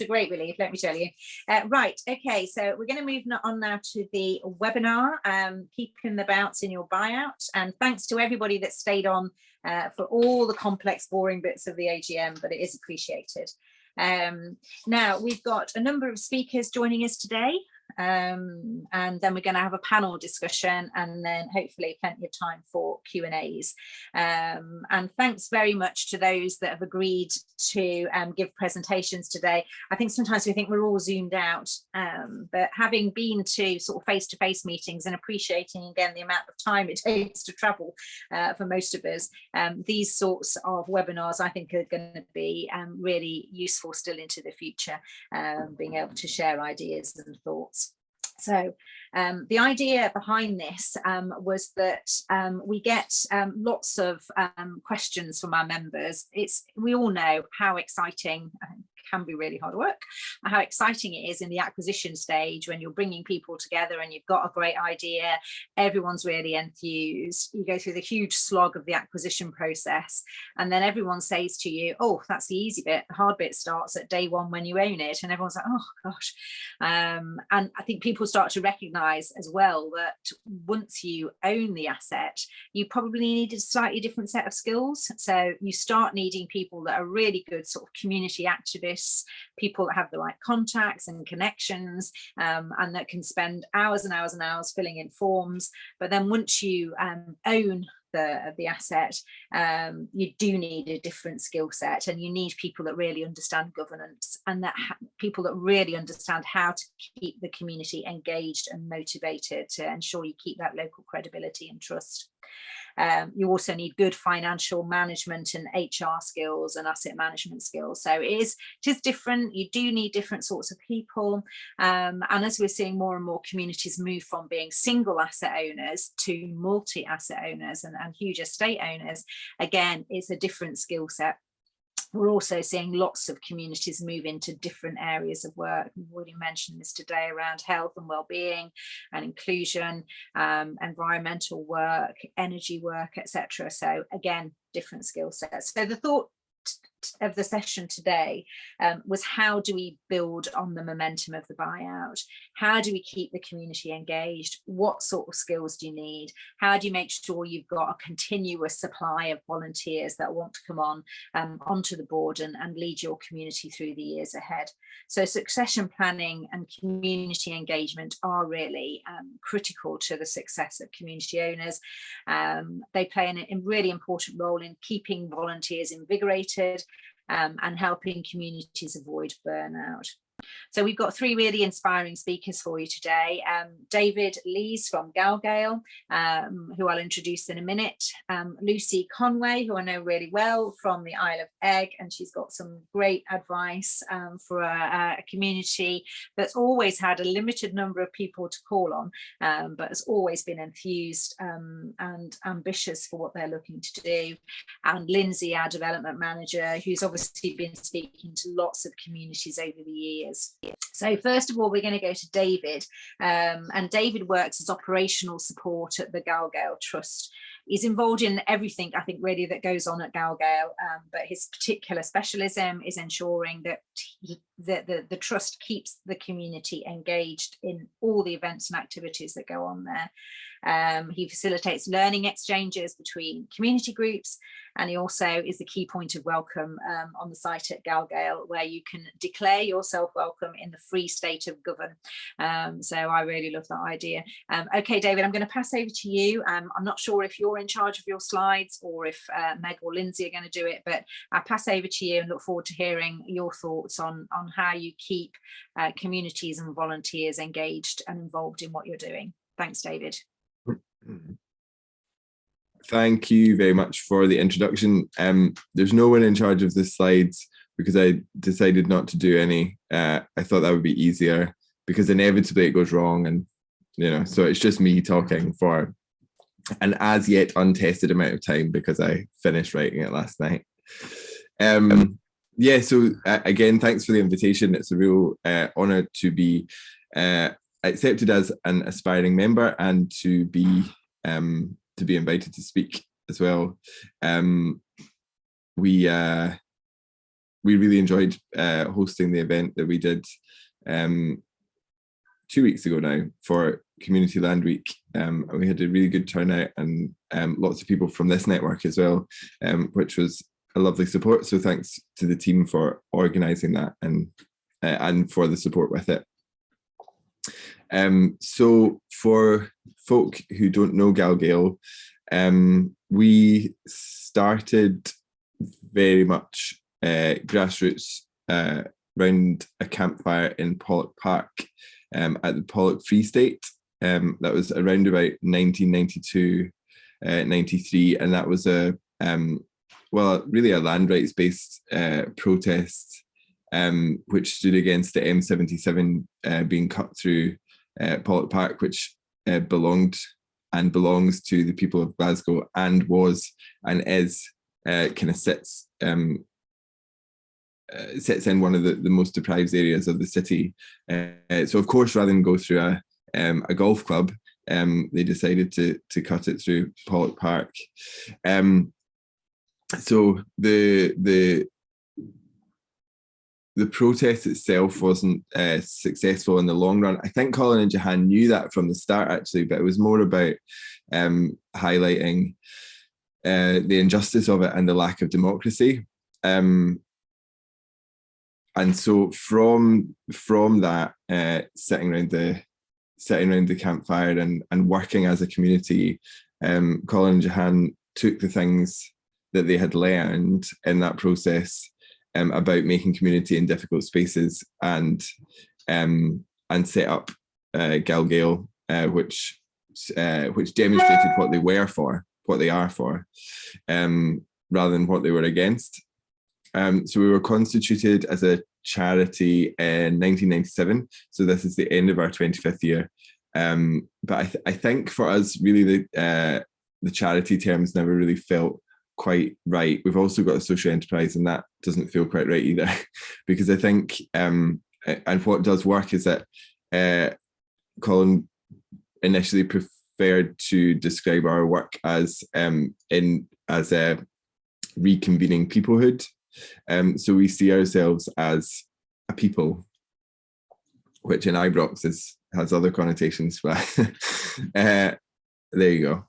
a great relief, let me tell you. Right, okay, so we're going to move on now to the webinar, keeping the bounce in your buyout. And thanks to everybody that stayed on for all the complex, boring bits of the AGM, but it is appreciated. Now, we've got a number of speakers joining us today. And then we're going to have a panel discussion, and then hopefully plenty of time for Q&As. And thanks very much to those that have agreed to give presentations today. I think sometimes we think we're all zoomed out, but having been to sort of face-to-face meetings and appreciating again the amount of time it takes to travel for most of us, these sorts of webinars I think are going to be really useful still into the future, being able to share ideas and thoughts. So the idea behind this was that we get lots of questions from our members. We all know how exciting, can be really hard work, how exciting it is in the acquisition stage when you're bringing people together and you've got a great idea, everyone's really enthused, you go through the huge slog of the acquisition process, and then everyone says to you, oh, that's the easy bit, the hard bit starts at day one when you own it, and everyone's like, oh gosh. And I think people start to recognize as well that once you own the asset, you probably need a slightly different set of skills. So you start needing people that are really good sort of community activists, people that have the right contacts and connections, and that can spend hours and hours and hours filling in forms. But then once you own the asset, you do need a different skill set, and you need people that really understand governance, and that people that really understand how to keep the community engaged and motivated to ensure you keep that local credibility and trust. You also need good financial management and HR skills and asset management skills. So it is different. You do need different sorts of people. And as we're seeing more and more communities move from being single asset owners to multi-asset owners and huge estate owners, again, it's a different skill set. We're also seeing lots of communities move into different areas of work. We've already mentioned this today around health and well-being and inclusion, environmental work, energy work, etc. So again, different skill sets. So the thought of the session today was, how do we build on the momentum of the buyout? How do we keep the community engaged? What sort of skills do you need? How do you make sure you've got a continuous supply of volunteers that want to come on onto the board and lead your community through the years ahead? So succession planning and community engagement are really critical to the success of community owners. They play a really important role in keeping volunteers invigorated and helping communities avoid burnout. So we've got three really inspiring speakers for you today. David Lees from GalGael, who I'll introduce in a minute. Lucy Conway, who I know really well from the Isle of Egg, and she's got some great advice for a community that's always had a limited number of people to call on, but has always been enthused and ambitious for what they're looking to do. And Lindsay, our development manager, who's obviously been speaking to lots of communities over the years. So first of all, we're going to go to David, and David works as operational support at the GalGael Trust. He's involved in everything, I think, really that goes on at GalGael, but his particular specialism is ensuring that the trust keeps the community engaged in all the events and activities that go on there. He facilitates learning exchanges between community groups, and he also is the key point of welcome on the site at GalGael, where you can declare yourself welcome in the free state of govern. So I really love that idea. Okay, David, I'm going to pass over to you. I'm not sure if you're in charge of your slides or if Meg or Lindsay are going to do it, but I'll pass over to you and look forward to hearing your thoughts on how you keep communities and volunteers engaged and involved in what you're doing. Thanks, David. Thank you very much for the introduction. There's no one in charge of the slides because I decided not to do any. I thought that would be easier because inevitably it goes wrong, and so it's just me talking for an as yet untested amount of time because I finished writing it last night. Yeah, so again, thanks for the invitation. It's a real honour to be accepted as an aspiring member and to be invited to speak as well. We we really enjoyed hosting the event that we did 2 weeks ago now for Community Land Week. We had a really good turnout, and lots of people from this network as well, which was a lovely support. So thanks to the team for organising that and for the support with it. So for folk who don't know GalGael, we started very much grassroots around a campfire in Pollock Park at the Pollock Free State. That was around about 1992, 93, and that was really a land rights based protest which stood against the M77 being cut through Pollock Park, which belonged and belongs to the people of Glasgow, and was and is kind of sits in one of the most deprived areas of the city. So of course, rather than go through a golf club, they decided to cut it through Pollock Park. So the protest itself wasn't successful in the long run. I think Colin and Jahan knew that from the start, actually, but it was more about highlighting the injustice of it and the lack of democracy. And so from that, sitting around the campfire and working as a community, Colin and Jahan took the things that they had learned in that process about making community in difficult spaces, and set up GalGael, which demonstrated what they are for, rather than what they were against. So we were constituted as a charity in 1997. So this is the end of our 25th year. But I think for us, really, the charity terms never really felt quite right. We've also got a social enterprise, and that doesn't feel quite right either, because I think, and what does work is that Colin initially preferred to describe our work as reconvening peoplehood. So we see ourselves as a people, which in Ibrox has other connotations, but there you go.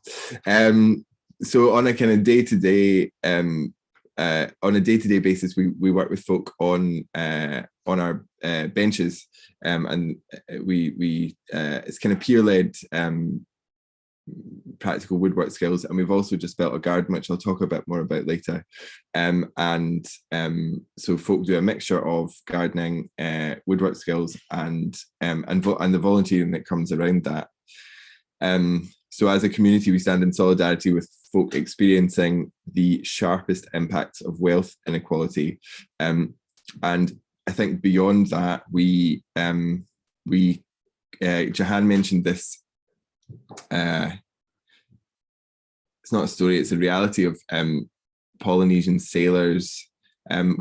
So on a kind of day-to-day basis, we work with folk on our benches, and we it's kind of peer-led practical woodwork skills, and we've also just built a garden, which I'll talk a bit more about later. So folk do a mixture of gardening, woodwork skills, and the volunteering that comes around that. So as a community, we stand in solidarity with folk experiencing the sharpest impacts of wealth inequality. And I think beyond that, Jahan mentioned this, it's not a story, it's a reality of Polynesian sailors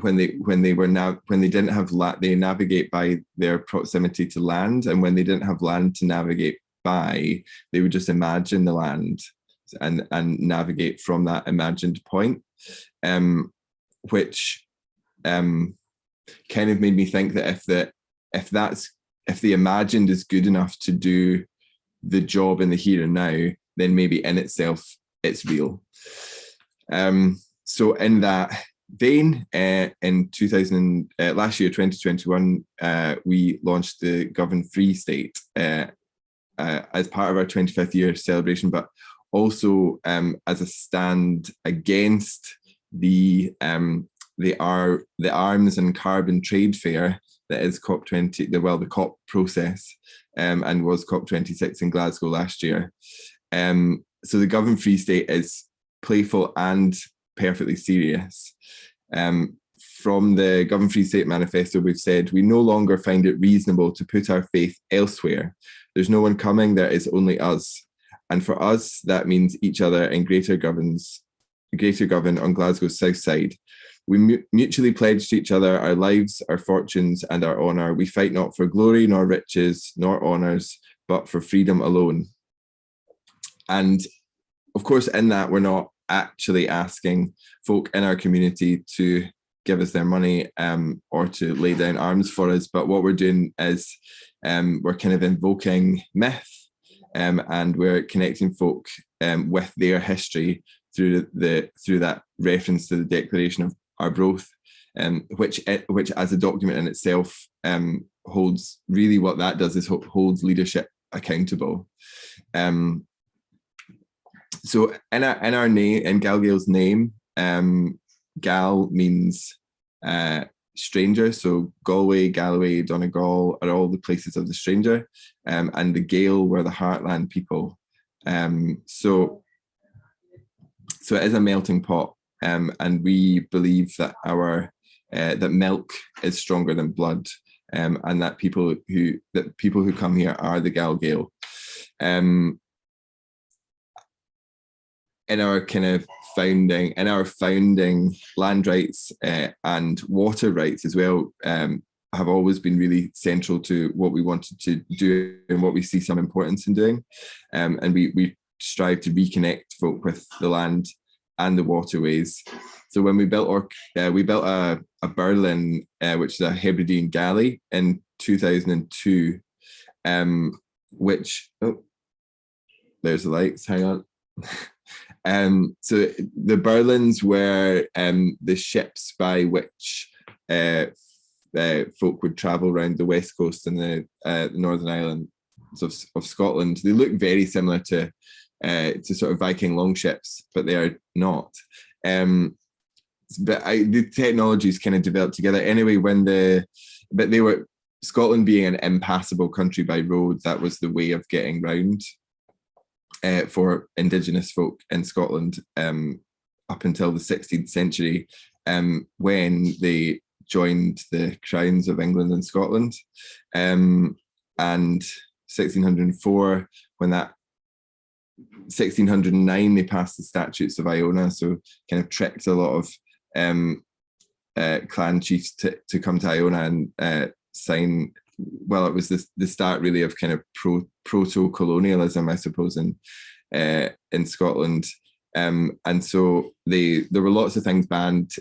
when they didn't have they navigate by their proximity to land, and when they didn't have land to navigate by, they would just imagine the land and navigate from that imagined point, which kind of made me think that if the imagined is good enough to do the job in the here and now, then maybe in itself it's real. So in that vein, in last year, 2021, we launched the Govan Free State as part of our 25th year celebration, but also as a stand against the arms and carbon trade fair that is COP20, the COP process, and was COP26 in Glasgow last year. So the Govan Free State is playful and perfectly serious. From the Govan Free State manifesto, we've said, we no longer find it reasonable to put our faith elsewhere. There's no one coming, there is only us. And for us, that means each other in Greater Govan on Glasgow's south side. We mutually pledge to each other our lives, our fortunes, and our honour. We fight not for glory, nor riches, nor honours, but for freedom alone. And of course, in that, we're not actually asking folk in our community to give us their money or to lay down arms for us. But what we're doing is we're kind of invoking myth, and we're connecting folk with their history through that reference to the Declaration of Arbroath, which as a document in itself holds, really what that does is holds leadership accountable. So in our name, in GalGael's name, Gal means stranger. So Galway, Galloway, Donegal are all the places of the stranger, and the Gael were the heartland people. So it is a melting pot, and we believe that that milk is stronger than blood, and that people who come here are the GalGael. In our founding land rights and water rights as well have always been really central to what we wanted to do and what we see some importance in doing. And we strive to reconnect folk with the land and the waterways. So when we built a Berlin, which is a Hebridean galley in 2002, which, there's the lights, hang on. So the Berlins were the ships by which folk would travel around the west coast and the Northern Islands of Scotland. They look very similar to sort of Viking longships, but they are not. But the technologies kind of developed together anyway. But they were, Scotland being an impassable country by road, that was the way of getting round for Indigenous folk in Scotland up until the 16th century, when they joined the crowns of England and Scotland, and 1604, when that 1609 they passed the Statutes of Iona, so kind of tricked a lot of clan chiefs to come to Iona and sign. Well, it was the start really of kind of proto-colonialism, I suppose, in Scotland. And so there were lots of things banned,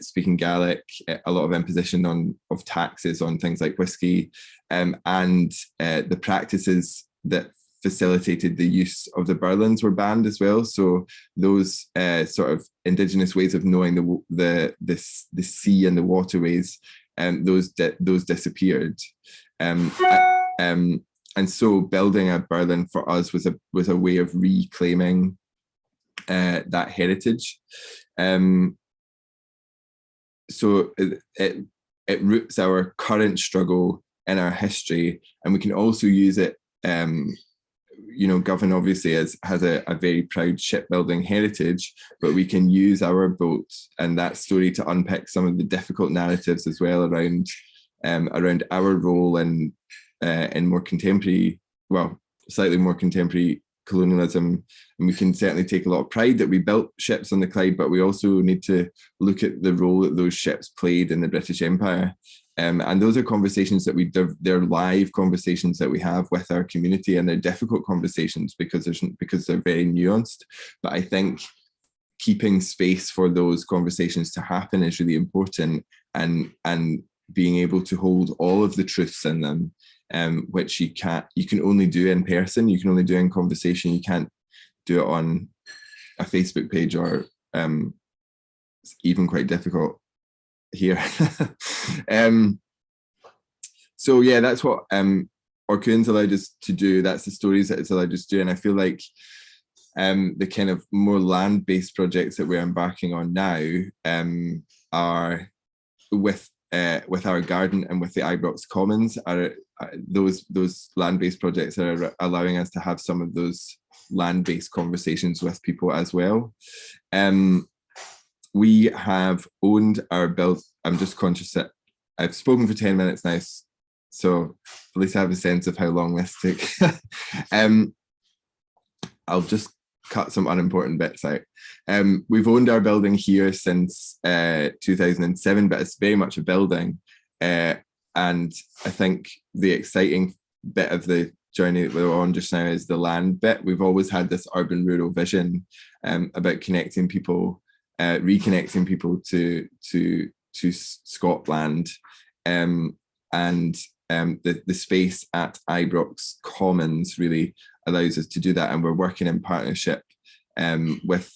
speaking Gaelic, a lot of imposition of taxes on things like whiskey, and the practices that facilitated the use of the Berlins were banned as well. So those sort of Indigenous ways of knowing the sea and the waterways, those disappeared. And so building a Berlin for us was a way of reclaiming that heritage. So it roots our current struggle in our history, and we can also use it. Govan obviously has a very proud shipbuilding heritage, but we can use our boat and that story to unpick some of the difficult narratives as well around our role in more contemporary, slightly more contemporary colonialism. And we can certainly take a lot of pride that we built ships on the Clyde, but we also need to look at the role that those ships played in the British Empire. And those are conversations that they're live conversations that we have with our community, and they're difficult conversations because they're very nuanced. But I think keeping space for those conversations to happen is really important, and being able to hold all of the truths in them, which you can only do in person, you can only do in conversation, you can't do it on a Facebook page, or it's even quite difficult here. So yeah, that's what Orcoon's allowed us to do. That's the stories that it's allowed us to do. And I feel like the kind of more land-based projects that we're embarking on now are with our garden and with the Ibrox Commons, are those land-based projects are allowing us to have some of those land-based conversations with people as well. We have owned our build. I'm just conscious that I've spoken for 10 minutes now, so at least I have a sense of how long this took. I'll just cut some unimportant bits out. We've owned our building here since 2007, but it's very much a building. And I think the exciting bit of the journey that we're on just now is the land bit. We've always had this urban rural vision about connecting people, reconnecting people to to Scotland, and the space at Ibrox Commons really allows us to do that, and we're working in partnership with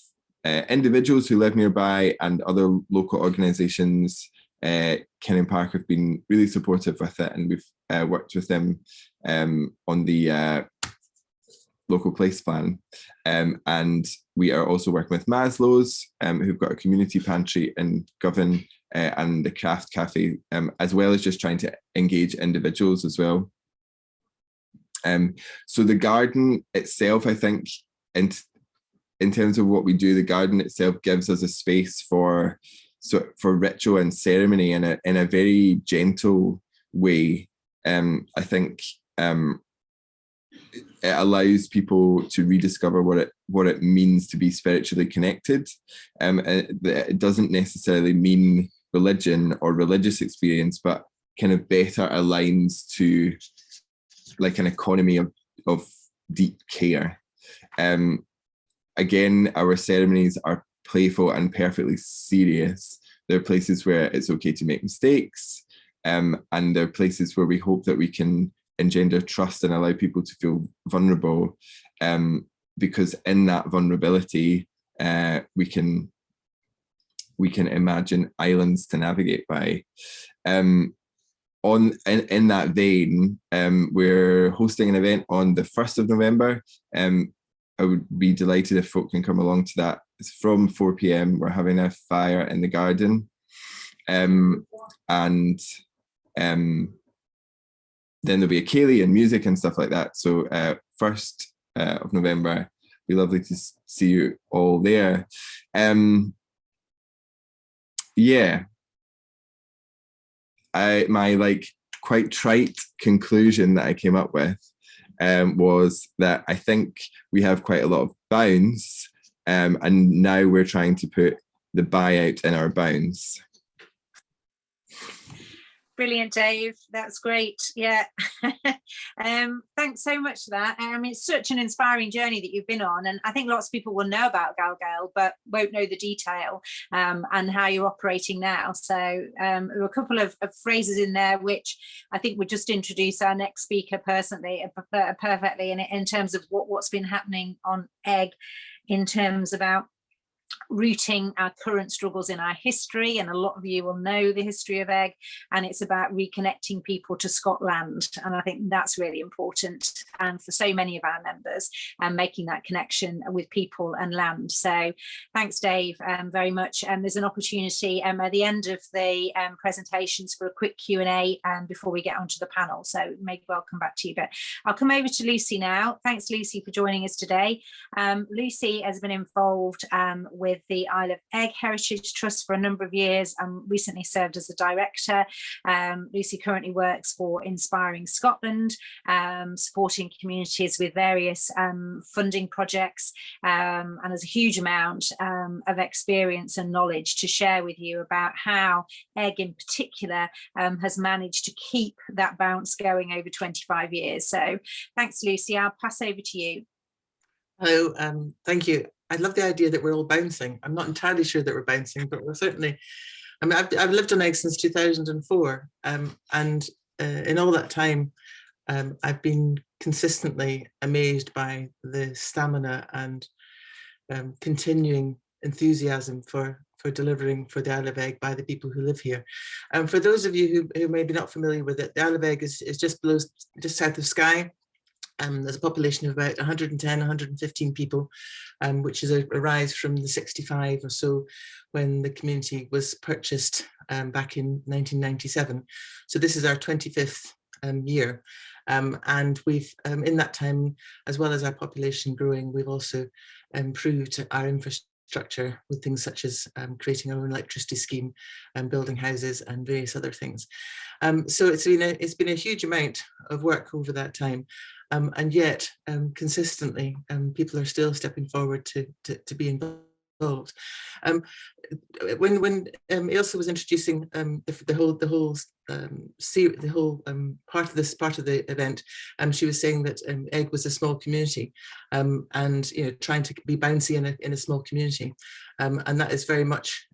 individuals who live nearby and other local organisations. Kenyon Park have been really supportive with it, and we've worked with them on the local place plan, and we are also working with Maslow's, who've got a community pantry in Govan, and the Craft Cafe, as well as just trying to engage individuals as well. So the garden itself, I think, in terms of what we do, the garden itself gives us a space for ritual and ceremony in a very gentle way. I think it allows people to rediscover what it means to be spiritually connected. It doesn't necessarily mean religion or religious experience, but kind of better aligns to like an economy of deep care. Again, our ceremonies are playful and perfectly serious. There are places where it's okay to make mistakes, and there are places where we hope that we can engender trust and allow people to feel vulnerable, because in that vulnerability, we can imagine islands to navigate by. In that vein, we're hosting an event on the 1st of November. I would be delighted if folk can come along to that. It's from 4 p.m. We're having a fire in the garden, and then there'll be a ceilidh and music and stuff like that. So 1st of November, be lovely to see you all there. Yeah, my like quite trite conclusion that I came up with was that I think we have quite a lot of bounds, and now we're trying to put the buyout in our bounds. Brilliant, Dave. That's great. Yeah. Thanks so much for that. I mean, it's such an inspiring journey that you've been on, and I think lots of people will know about GalGael, but won't know the detail and how you're operating now. So there were a couple of phrases in there which I think would just introduce our next speaker perfectly in terms of what's been happening on Egg, in terms about rooting our current struggles in our history, and a lot of you will know the history of Egg, and it's about reconnecting people to Scotland, and I think that's really important, and for so many of our members, and making that connection with people and land. So thanks, Dave, very much. And there's an opportunity at the end of the presentations for a quick Q&A before we get onto the panel, so may well come back to you, but I'll come over to Lucy now. Thanks, Lucy, for joining us today. Lucy has been involved with the Isle of Egg Heritage Trust for a number of years, and recently served as a director. Lucy currently works for Inspiring Scotland, supporting communities with various funding projects, and has a huge amount of experience and knowledge to share with you about how Egg in particular has managed to keep that bounce going over 25 years. So thanks, Lucy. I'll pass over to you. Hello, thank you. I love the idea that we're all bouncing. I'm not entirely sure that we're bouncing, but we're certainly, I mean, I've lived on Egg since 2004, and in all that time, I've been consistently amazed by the stamina and continuing enthusiasm for delivering for the Isle of Egg by the people who live here. For those of you who may be not familiar with it, the Isle of Egg is just below, just south of Skye. There's a population of about 110, 115 people, which is a rise from the 65 or so when the community was purchased back in 1997. So this is our 25th year. And we've, in that time, as well as our population growing, we've also improved our infrastructure with things such as creating our own electricity scheme and building houses and various other things. So it's been a huge amount of work over that time. And yet, consistently, people are still stepping forward to be involved. When Ailsa was introducing the whole part of the event, she was saying that Egg was a small community, and trying to be bouncy in a small community, and that is very much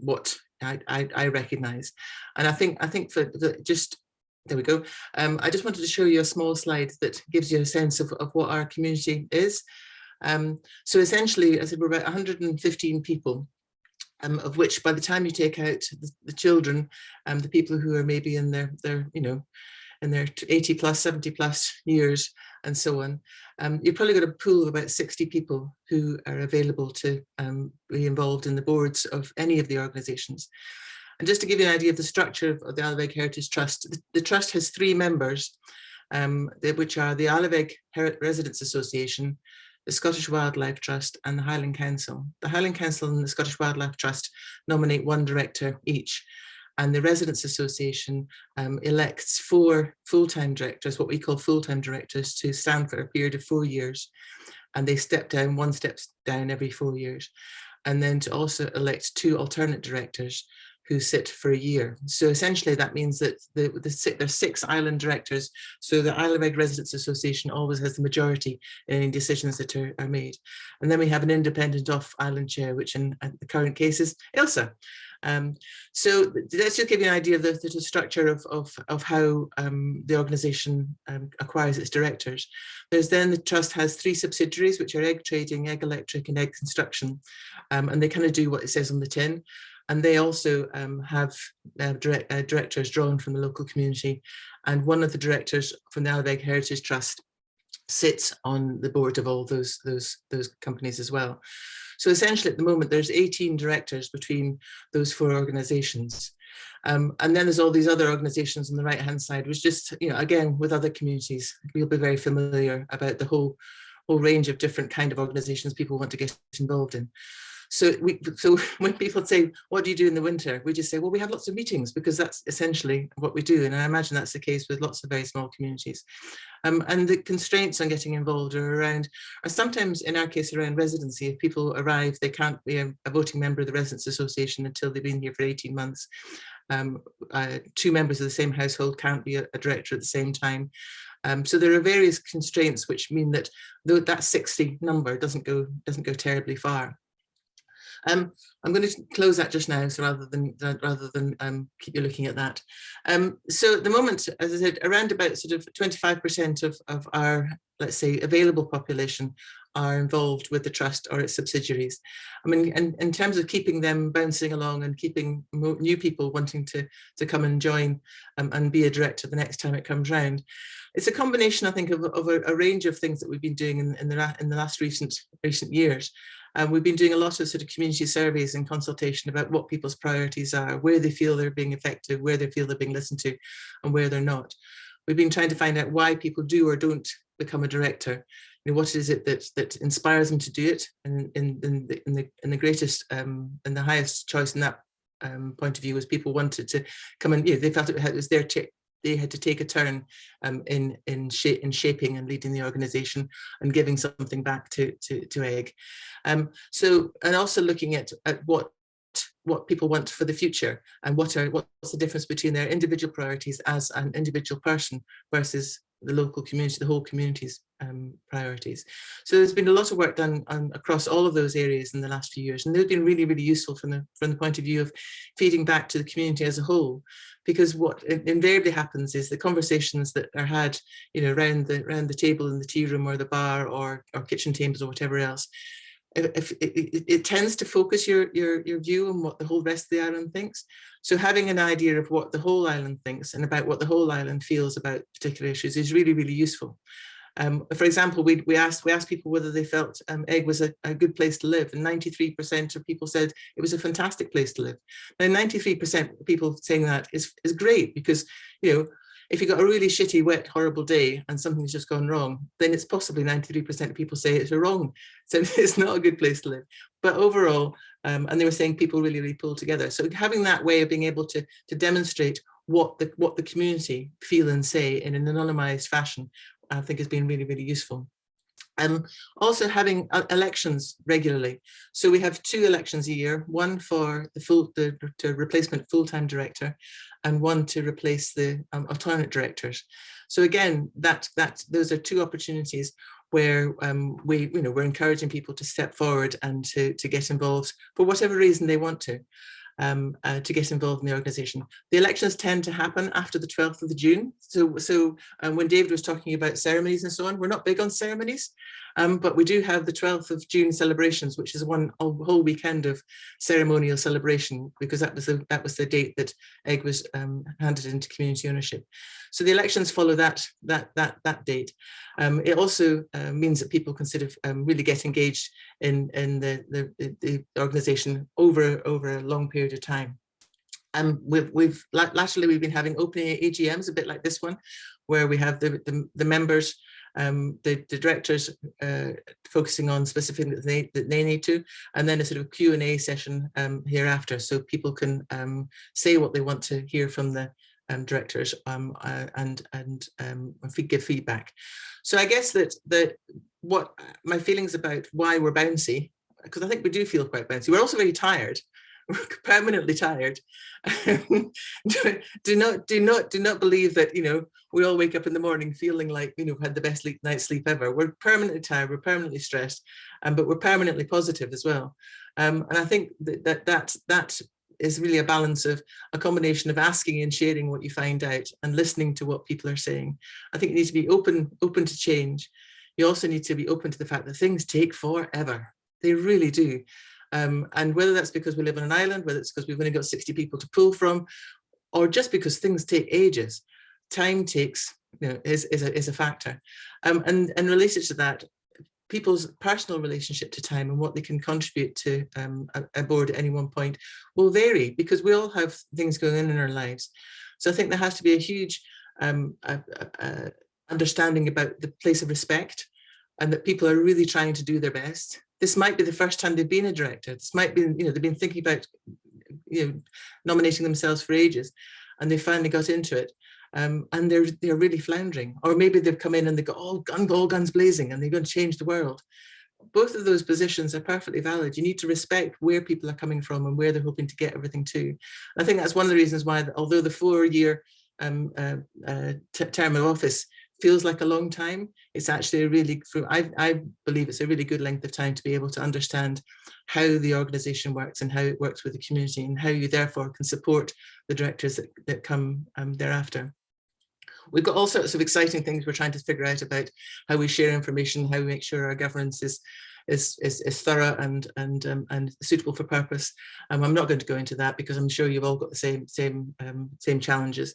what I recognise. And I think for just, there we go. I just wanted to show you a small slide that gives you a sense of what our community is. So essentially, as I said, we're about 115 people, of which by the time you take out the children, the people who are maybe in their in their 80 plus, 70 plus years and so on, you've probably got a pool of about 60 people who are available to be involved in the boards of any of the organisations. And just to give you an idea of the structure of the Isle of Wight Heritage Trust, the trust has 3 members, which are the Isle of Wight Residents Association, the Scottish Wildlife Trust and the Highland Council. The Highland Council and the Scottish Wildlife Trust nominate 1 director each. And the Residents Association elects 4 full-time directors, what we call full-time directors, to stand for a period of 4 years. And they step down, 1 steps down every 4 years. And then to also elect 2 alternate directors who sit for a year. So essentially that means that there's 6 island directors. So the Isle of Wight Residents Association always has the majority in any decisions that are made. And then we have an independent off-island chair, which in the current case is Ilse. So let's just give you an idea of the structure of how the organisation acquires its directors. There's then the trust has 3 subsidiaries, which are egg trading, egg electric and egg construction. And they kind of do what it says on the tin. And they also have directors drawn from the local community. And one of the directors from the Isle of Wight Heritage Trust sits on the board of all those companies as well. So essentially at the moment, there's 18 directors between those 4 organisations. And then there's all these other organisations on the right-hand side, which just, again, with other communities, you'll be very familiar about the whole range of different kind of organisations people want to get involved in. So when people say, what do you do in the winter? We just say, well, we have lots of meetings, because that's essentially what we do. And I imagine that's the case with lots of very small communities. And the constraints on getting involved are sometimes, in our case, around residency. If people arrive, they can't be a voting member of the Residents Association until they've been here for 18 months. 2 members of the same household can't be a director at the same time. So there are various constraints which mean that that 60 number doesn't go terribly far. I'm going to close that just now, so rather than keep you looking at that. So at the moment, as I said, around about sort of 25% of our, let's say, available population are involved with the trust or its subsidiaries. I mean, and in terms of keeping them bouncing along and keeping new people wanting to come and join and be a director the next time it comes round, it's a combination, I think, of a range of things that we've been doing in the last recent years. We've been doing a lot of sort of community surveys and consultation about what people's priorities are, where they feel they're being effective, where they feel they're being listened to, and where they're not. We've been trying to find out why people do or don't become a director. What is it that inspires them to do it? And in the greatest and the highest choice in that point of view was people wanted to come and they felt it was their they had to take a turn in shaping and leading the organisation and giving something back to EGG. So, and also looking at what people want for the future, and what's the difference between their individual priorities as an individual person versus the local community, the whole community's priorities. So there's been a lot of work done across all of those areas in the last few years, and they've been really, really useful from the point of view of feeding back to the community as a whole. Because what invariably happens is the conversations that are had, around the table in the tea room or the bar or kitchen tables or whatever else, if it tends to focus your view on what the whole rest of the island thinks. So having an idea of what the whole island thinks and about what the whole island feels about particular issues is really, really useful. For example, we asked people whether they felt EGG was a good place to live, and 93% of people said it was a fantastic place to live. Now, 93% of people saying that is great, because if you got a really shitty, wet, horrible day and something's just gone wrong, then it's possibly 93% of people say it's wrong. So it's not a good place to live. But overall, and they were saying people really, really pull together. So having that way of being able to demonstrate what the community feel and say in an anonymized fashion, I think has been really, really useful. Also having elections regularly. So we have 2 elections a year, one for the replacement full-time director, and one to replace the alternate directors. So again, those are 2 opportunities where we're encouraging people to step forward and to get involved for whatever reason they want to. to get involved in the organisation. The elections tend to happen after the 12th of June. So when David was talking about ceremonies and so on, we're not big on ceremonies, but we do have the 12th of June celebrations, which is a whole weekend of ceremonial celebration, because that was the date that EGG was handed into community ownership. So the elections follow that date. It also means that people can sort of really get engaged in the organisation over a long period of time. Latterly we've been having opening AGMs, a bit like this one, where we have the members, the directors focusing on specific that they need to, and then a sort of Q&A session hereafter, so people can say what they want to hear from the directors and give feedback. So I guess that what my feelings about why we're bouncy, because I think we do feel quite bouncy. We're also very tired. We're permanently tired. do not believe that, you know, we all wake up in the morning feeling like, you know, we've had the best night's sleep ever. We're permanently tired, we're permanently stressed, but we're permanently positive as well. And I think that is really a balance of a combination of asking and sharing what you find out and listening to what people are saying. I think you need to be open to change. You also need to be open to the fact that things take forever. They really do. And whether that's because we live on an island, whether it's because we've only got 60 people to pull from, or just because things take ages, time takes, you know, is a factor. And related to that, people's personal relationship to time and what they can contribute to a board at any one point will vary, because we all have things going on in our lives. So I think there has to be a huge understanding about the place of respect, and that people are really trying to do their best. This might be the first time they've been a director. This might be, you know, they've been thinking about, you know, nominating themselves for ages, and they finally got into it. And they're really floundering. Or maybe they've come in and they go, all guns blazing, and they're going to change the world. Both of those positions are perfectly valid. You need to respect where people are coming from and where they're hoping to get everything to. And I think that's one of the reasons why, although the 4-year term of office feels like a long time, it's actually a really, I believe it's a really good length of time to be able to understand how the organisation works and how it works with the community, and how you therefore can support the directors that come thereafter. We've got all sorts of exciting things we're trying to figure out about how we share information, how we make sure our governance is thorough and suitable for purpose. I'm not going to go into that because I'm sure you've all got the same challenges.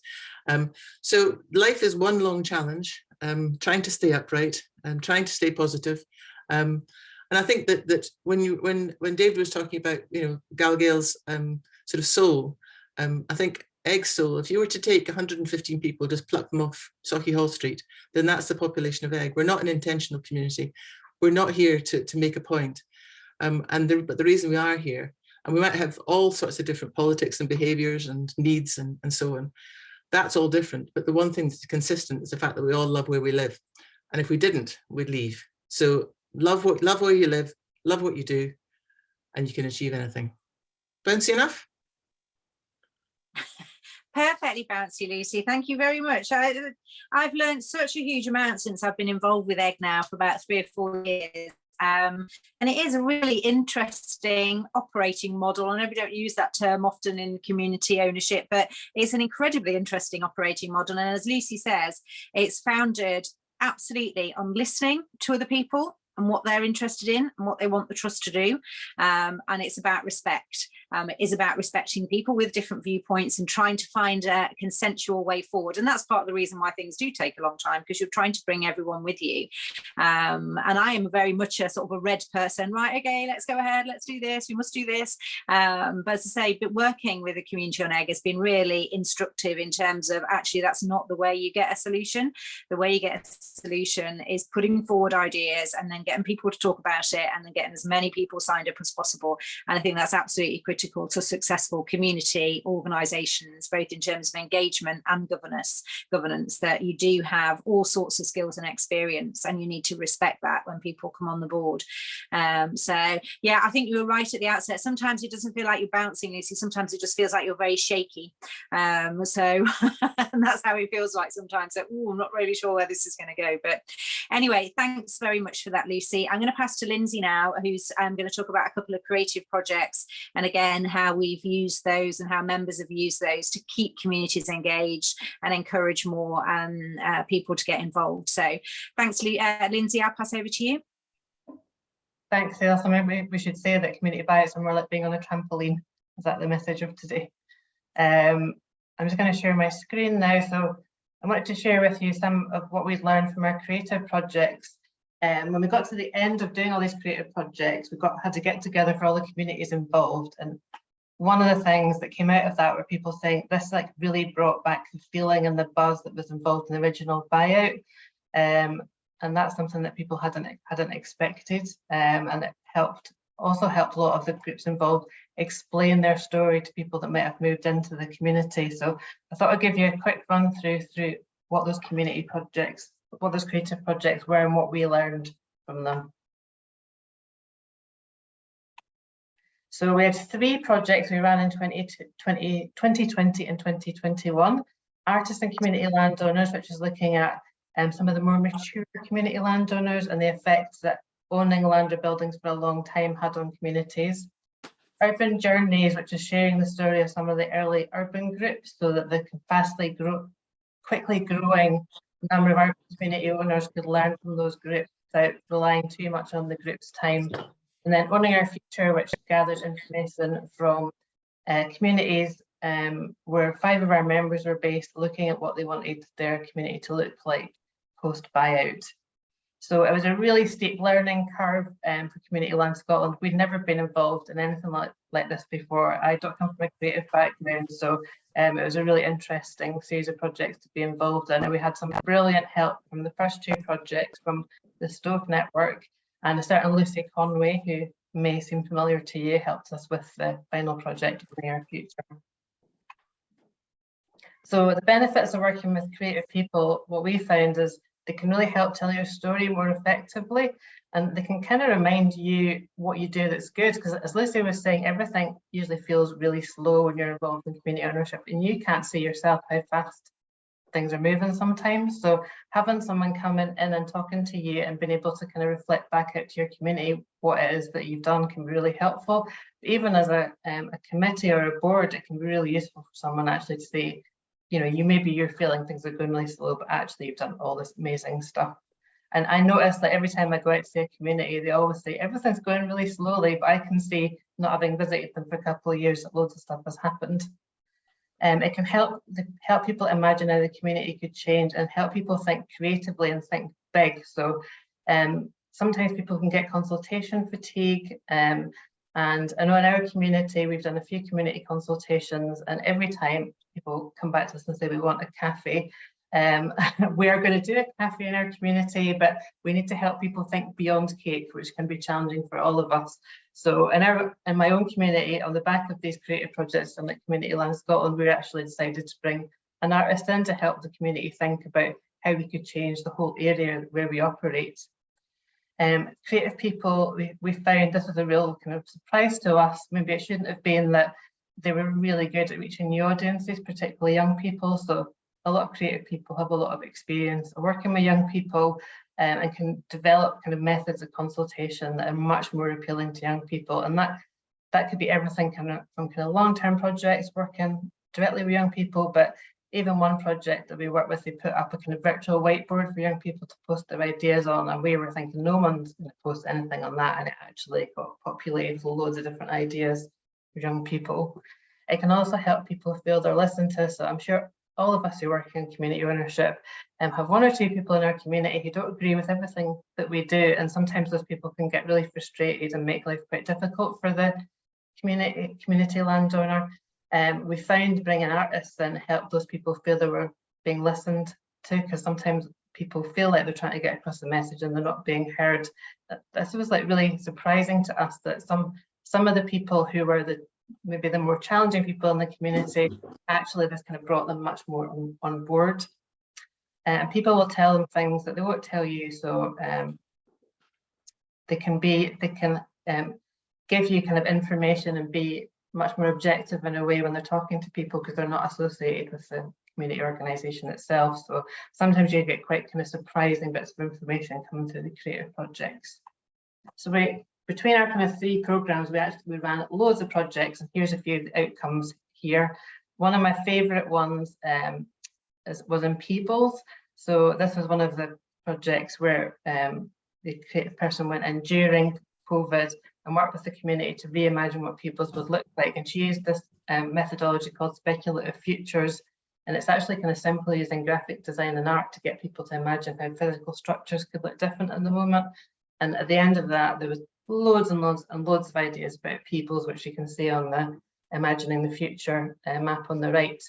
So life is one long challenge, trying to stay upright and trying to stay positive. And I think that when David was talking about, you know, GalGael's sort of soul, I think EGG's soul, if you were to take 115 people, just pluck them off Sauchiehall Street, then that's the population of EGG. We're not an intentional community. We're not here to make a point. But the reason we are here, and we might have all sorts of different politics and behaviours and needs and so on, that's all different. But the one thing that's consistent is the fact that we all love where we live. And if we didn't, we'd leave. So love where you live, love what you do, and you can achieve anything. Bouncy enough? Perfectly bouncy, Lucy. Thank you very much. I've learned such a huge amount since I've been involved with EGG now for about 3 or 4 years. And it is a really interesting operating model. I know we don't use that term often in community ownership, but it's an incredibly interesting operating model. And as Lucy says, it's founded absolutely on listening to other people and what they're interested in and what they want the trust to do. And it's about respect. It is about respecting people with different viewpoints and trying to find a consensual way forward. And that's part of the reason why things do take a long time, because you're trying to bring everyone with you. And I am very much a sort of a red person, right? Okay, let's go ahead. Let's do this. We must do this. But as I say, but working with a community on EGG has been really instructive in terms of actually that's not the way you get a solution. The way you get a solution is putting forward ideas and then getting people to talk about it and then getting as many people signed up as possible. And I think that's absolutely critical to successful community organisations, both in terms of engagement and governance, that you do have all sorts of skills and experience, and you need to respect that when people come on the board. So yeah, I think you were right at the outset. Sometimes it doesn't feel like you're bouncing, Lucy. Sometimes it just feels like you're very shaky. So and that's how it feels like sometimes. So, I'm not really sure where this is going to go. But anyway, thanks very much for that, Lucy. I'm going to pass to Lindsay now, who's going to talk about a couple of creative projects. And again, again, how we've used those and how members have used those to keep communities engaged and encourage more people to get involved. So thanks, Lindsay. I'll pass over to you. Thanks, Elsa. Maybe we should say that community buyouts are more like being on a trampoline. Is that the message of today? I'm just going to share my screen now. So I wanted to share with you some of what we've learned from our creative projects. When we got to the end of doing all these creative projects, we had to get together for all the communities involved. And one of the things that came out of that were people saying this like really brought back the feeling and the buzz that was involved in the original buyout. And that's something that people hadn't expected. And it also helped a lot of the groups involved explain their story to people that might have moved into the community. So I thought I'd give you a quick run through what those community projects, what those creative projects were and what we learned from them. So we had 3 projects we ran in 2020 and 2021. Artists and community landowners, which is looking at some of the more mature community landowners and the effects that owning land or buildings for a long time had on communities. Urban Journeys, which is sharing the story of some of the early urban groups so that the quickly growing number of urban community owners could learn from those groups without relying too much on the group's time. And then Owning Our Future, which gathers information from communities where 5 of our members were based, looking at what they wanted their community to look like post buyout. So it was a really steep learning curve for Community Land Scotland. We'd never been involved in anything like this before. I don't come from a creative background, so it was a really interesting series of projects to be involved in. And we had some brilliant help from the first 2 projects from the Stoke Network, and a certain Lucy Conway, who may seem familiar to you, helped us with the final project, Owning Our Future. So the benefits of working with creative people, what we found is they can really help tell your story more effectively, and they can kind of remind you what you do that's good, because as Lucy was saying, everything usually feels really slow when you're involved in community ownership and you can't see yourself how fast things are moving sometimes. So having someone coming in and talking to you and being able to kind of reflect back out to your community what it is that you've done can be really helpful. Even as a committee or a board, it can be really useful for someone actually to say, you know, you're feeling things are going really slow, but actually you've done all this amazing stuff. And I notice that every time I go out to see a community, they always say everything's going really slowly, but I can see, not having visited them for a couple of years, that loads of stuff has happened. It can help people imagine how the community could change and help people think creatively and think big. So sometimes people can get consultation fatigue. And I know in our community, we've done a few community consultations, and every time people come back to us and say, we want a cafe, we are going to do a cafe in our community, but we need to help people think beyond cake, which can be challenging for all of us. So in my own community, on the back of these creative projects and like Community Land Scotland, we actually decided to bring an artist in to help the community think about how we could change the whole area where we operate. Creative people, we found this was a real kind of surprise to us. Maybe it shouldn't have been, that they were really good at reaching new audiences, particularly young people. So a lot of creative people have a lot of experience working with young people and can develop kind of methods of consultation that are much more appealing to young people. And that could be everything from kind of long-term projects working directly with young people, but even one project that we worked with, they put up a kind of virtual whiteboard for young people to post their ideas on, and we were thinking no one's going to post anything on that, and it actually got populated with loads of different ideas for young people. It can also help people feel they're listened to. So I'm sure all of us who work in community ownership have 1 or 2 people in our community who don't agree with everything that we do, and sometimes those people can get really frustrated and make life quite difficult for the community landowner. We found bringing artists in helped those people feel they were being listened to, because sometimes people feel like they're trying to get across a message and they're not being heard. This was like really surprising to us, that some of the people who were maybe the more challenging people in the community, actually this kind of brought them much more on board. And people will tell them things that they won't tell you. So they can give you kind of information and be much more objective in a way when they're talking to people, because they're not associated with the community organisation itself. So sometimes you get quite kind of surprising bits of information coming through the creative projects. So between our kind of 3 programs, we ran loads of projects, and here's a few of the outcomes here. One of my favorite ones was in Peoples. So this was one of the projects where the creative person went in during COVID and worked with the community to reimagine what Peoples would look like. And she used this methodology called speculative futures. And it's actually kind of simple using graphic design and art to get people to imagine how physical structures could look different in the moment. And at the end of that, there was loads and loads and loads of ideas about Peoples, which you can see on the Imagining the Future map on the right.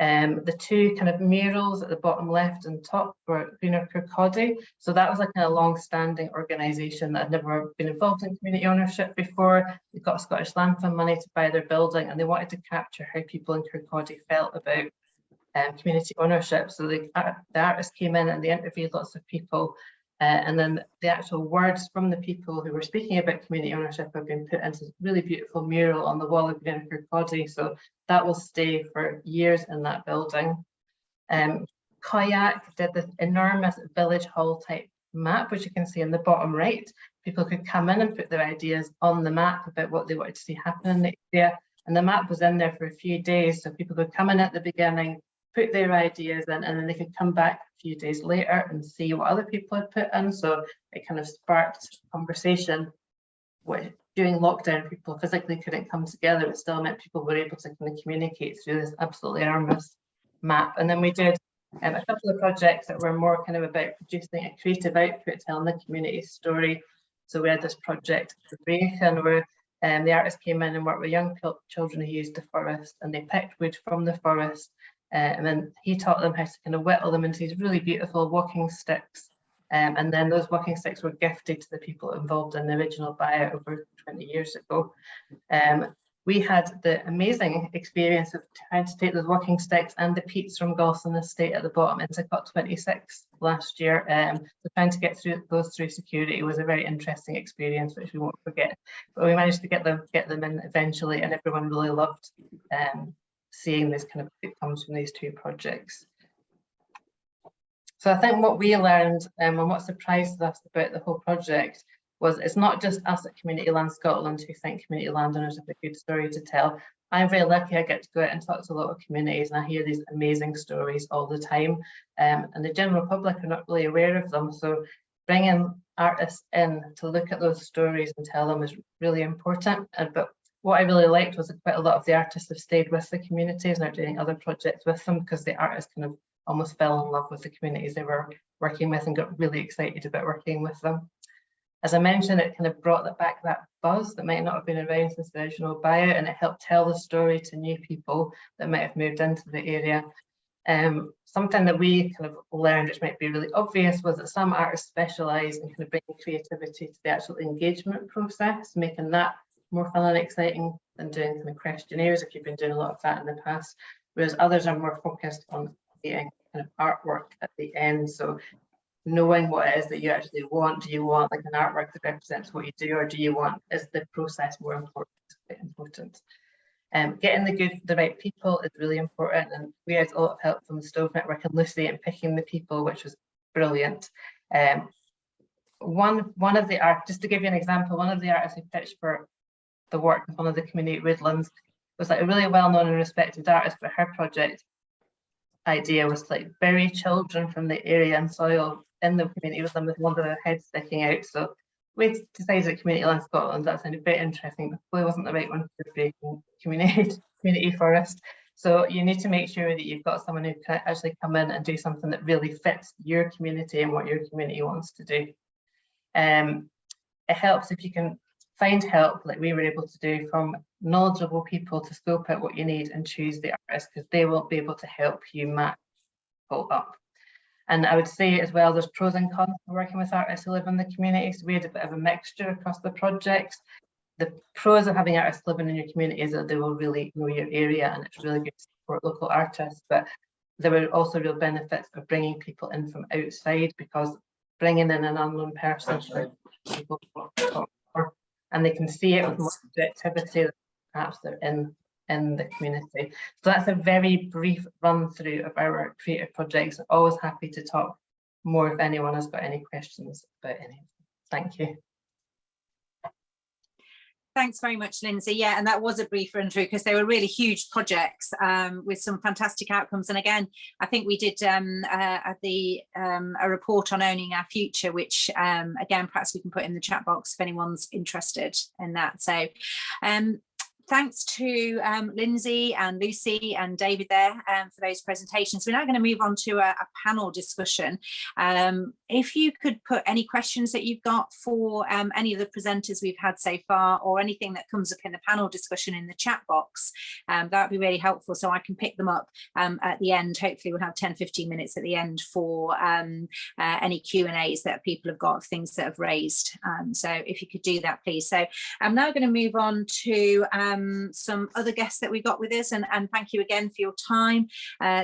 The 2 kind of murals at the bottom left and top were Greener Kirkcaldy. So that was a kind of long-standing organisation that had never been involved in community ownership before. They got Scottish Land Fund money to buy their building, and they wanted to capture how people in Kirkcaldy felt about community ownership. So the artists came in and they interviewed lots of people, and then the actual words from the people who were speaking about community ownership have been put into a really beautiful mural on the wall of Greener Kirkcaldy. So that will stay for years in that building. Kayak did this enormous village hall type map, which you can see in the bottom right. People could come in and put their ideas on the map about what they wanted to see happen in the area. And the map was in there for a few days. So people could come in at the beginning, put their ideas in, and then they could come back a few days later and see what other people had put in. So it kind of sparked conversation. During lockdown, people physically couldn't come together, but still meant people were able to kind of communicate through this absolutely enormous map. And then we did a couple of projects that were more kind of about producing a creative output, telling the community story. So we had this project where the artists came in and worked with young children who used the forest, and they picked wood from the forest, and then he taught them how to kind of whittle them into these really beautiful walking sticks. And then those walking sticks were gifted to the people involved in the original buyout over 20 years ago. We had the amazing experience of trying to take those walking sticks and the peats from Galston Estate at the bottom into COP26 last year. So trying to get those through security was a very interesting experience, which we won't forget. But we managed to get them in eventually, and everyone really loved seeing this kind of outcomes from these 2 projects. So I think what we learned and what surprised us about the whole project was it's not just us at Community Land Scotland who think community landowners have a good story to tell. I'm very lucky I get to go out and talk to a lot of communities, and I hear these amazing stories all the time. And the general public are not really aware of them. So bringing artists in to look at those stories and tell them is really important. But what I really liked was that quite a lot of the artists have stayed with the communities and are doing other projects with them, because the artists kind of almost fell in love with the communities they were working with and got really excited about working with them. As I mentioned, it kind of brought back that buzz that might not have been around since the original buyout, and it helped tell the story to new people that might have moved into the area. Something that we kind of learned, which might be really obvious, was that some artists specialise in kind of bringing creativity to the actual engagement process, making that more fun and exciting than doing kind of questionnaires, if you've been doing a lot of that in the past, whereas others are more focused on creating kind of artwork at the end. So knowing what it is that you actually want. Do you want like an artwork that represents what you do, or do you want, is the process more important? It's quite important. Getting the right people is really important, and we had a lot of help from the Stove Network and Lucy in picking the people, which was brilliant. One of the artists, just to give you an example, one of the artists who pitched for the work with one of the community woodlands was like a really well-known and respected artist, but her project idea was to like bury children from the area and soil in the community with them with one of their heads sticking out. So we decided at Community Land Scotland that sounded very interesting, but probably wasn't the right one for breaking community forest. So you need to make sure that you've got someone who can actually come in and do something that really fits your community and what your community wants to do. It helps if you can find help, like we were able to do, from knowledgeable people to scope out what you need and choose the artist, because they will be able to help you match people up. And I would say as well, there's pros and cons for working with artists who live in the community. So we had a bit of a mixture across the projects. The pros of having artists living in your community is that they will really know your area, and it's really good to support local artists. But there were also real benefits of bringing people in from outside, because bringing in an unknown person, people talk for, and they can see it with more objectivity than perhaps they're in the community. So that's a very brief run through of our creative projects. Always happy to talk more if anyone has got any questions about any of them. Thank you. Thanks very much, Lindsay. Yeah, and that was a brief run through because they were really huge projects with some fantastic outcomes. And again, I think we did a report on owning our future, which again, perhaps we can put in the chat box if anyone's interested in that. So thanks to Lindsay and Lucy and David there for those presentations. We're now going to move on to a panel discussion. If you could put any questions that you've got for any of the presenters we've had so far, or anything that comes up in the panel discussion in the chat box, that would be really helpful so I can pick them up at the end. Hopefully we'll have 10-15 minutes at the end for any Q&As that people have got, things that have raised. So if you could do that, please. So I'm now going to move on to some other guests that we got with us, and thank you again for your time.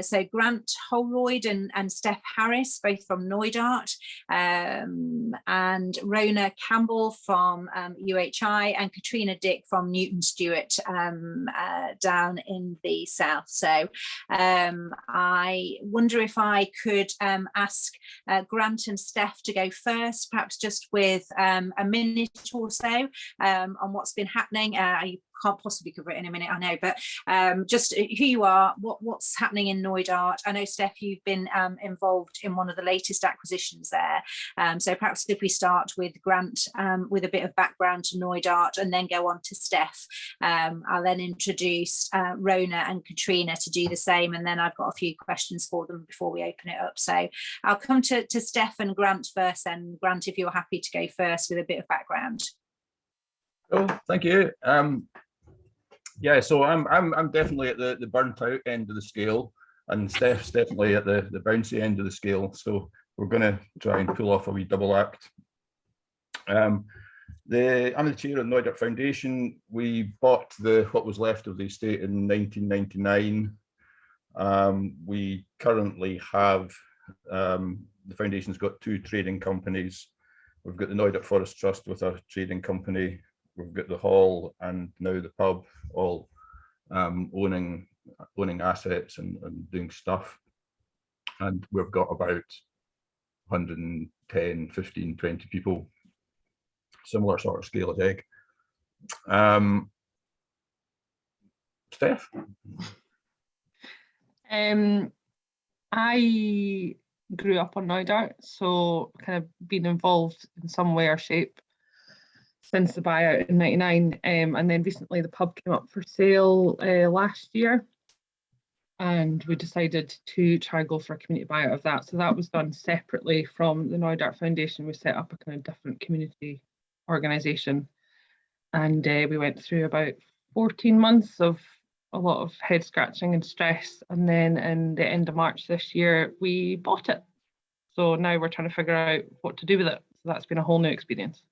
So Grant Holroyd and Steph Harris, both from Knoydart, and Rona Campbell from UHI, and Katrina Dick from Newton Stewart down in the south. So I wonder if I could ask Grant and Steph to go first, perhaps just with a minute or so on what's been happening. You can't possibly cover it in a minute, I know, but just who you are, what's happening in Knoydart. I know, Steph, you've been involved in one of the latest acquisitions there. So perhaps if we start with Grant with a bit of background to Knoydart, and then go on to Steph. I'll then introduce Rona and Katrina to do the same, and then I've got a few questions for them before we open it up. So I'll come to Steph and Grant first, and Grant, if you're happy to go first with a bit of background. Oh, thank you. Yeah, so I'm definitely at the burnt out end of the scale, and Steph's definitely at the bouncy end of the scale. So we're going to try and pull off a wee double act. I'm the chair of the Knoydart Foundation. We bought what was left of the estate in 1999. We currently have, the foundation's got 2 trading companies. We've got the Knoydart Forest Trust with a trading company. We've got the hall and now the pub, all owning assets and doing stuff. And we've got about 110, 15, 20 people, similar sort of scale as Egg. Steph? I grew up on Knoydart, so kind of been involved in some way or shape since the buyout in '99, and then recently the pub came up for sale last year, and we decided to try and go for a community buyout of that. So that was done separately from the Knoydart Foundation. We set up a kind of different community organisation, and we went through about 14 months of a lot of head scratching and stress, and then in the end of March this year we bought it. So now we're trying to figure out what to do with it. So that's been a whole new experience.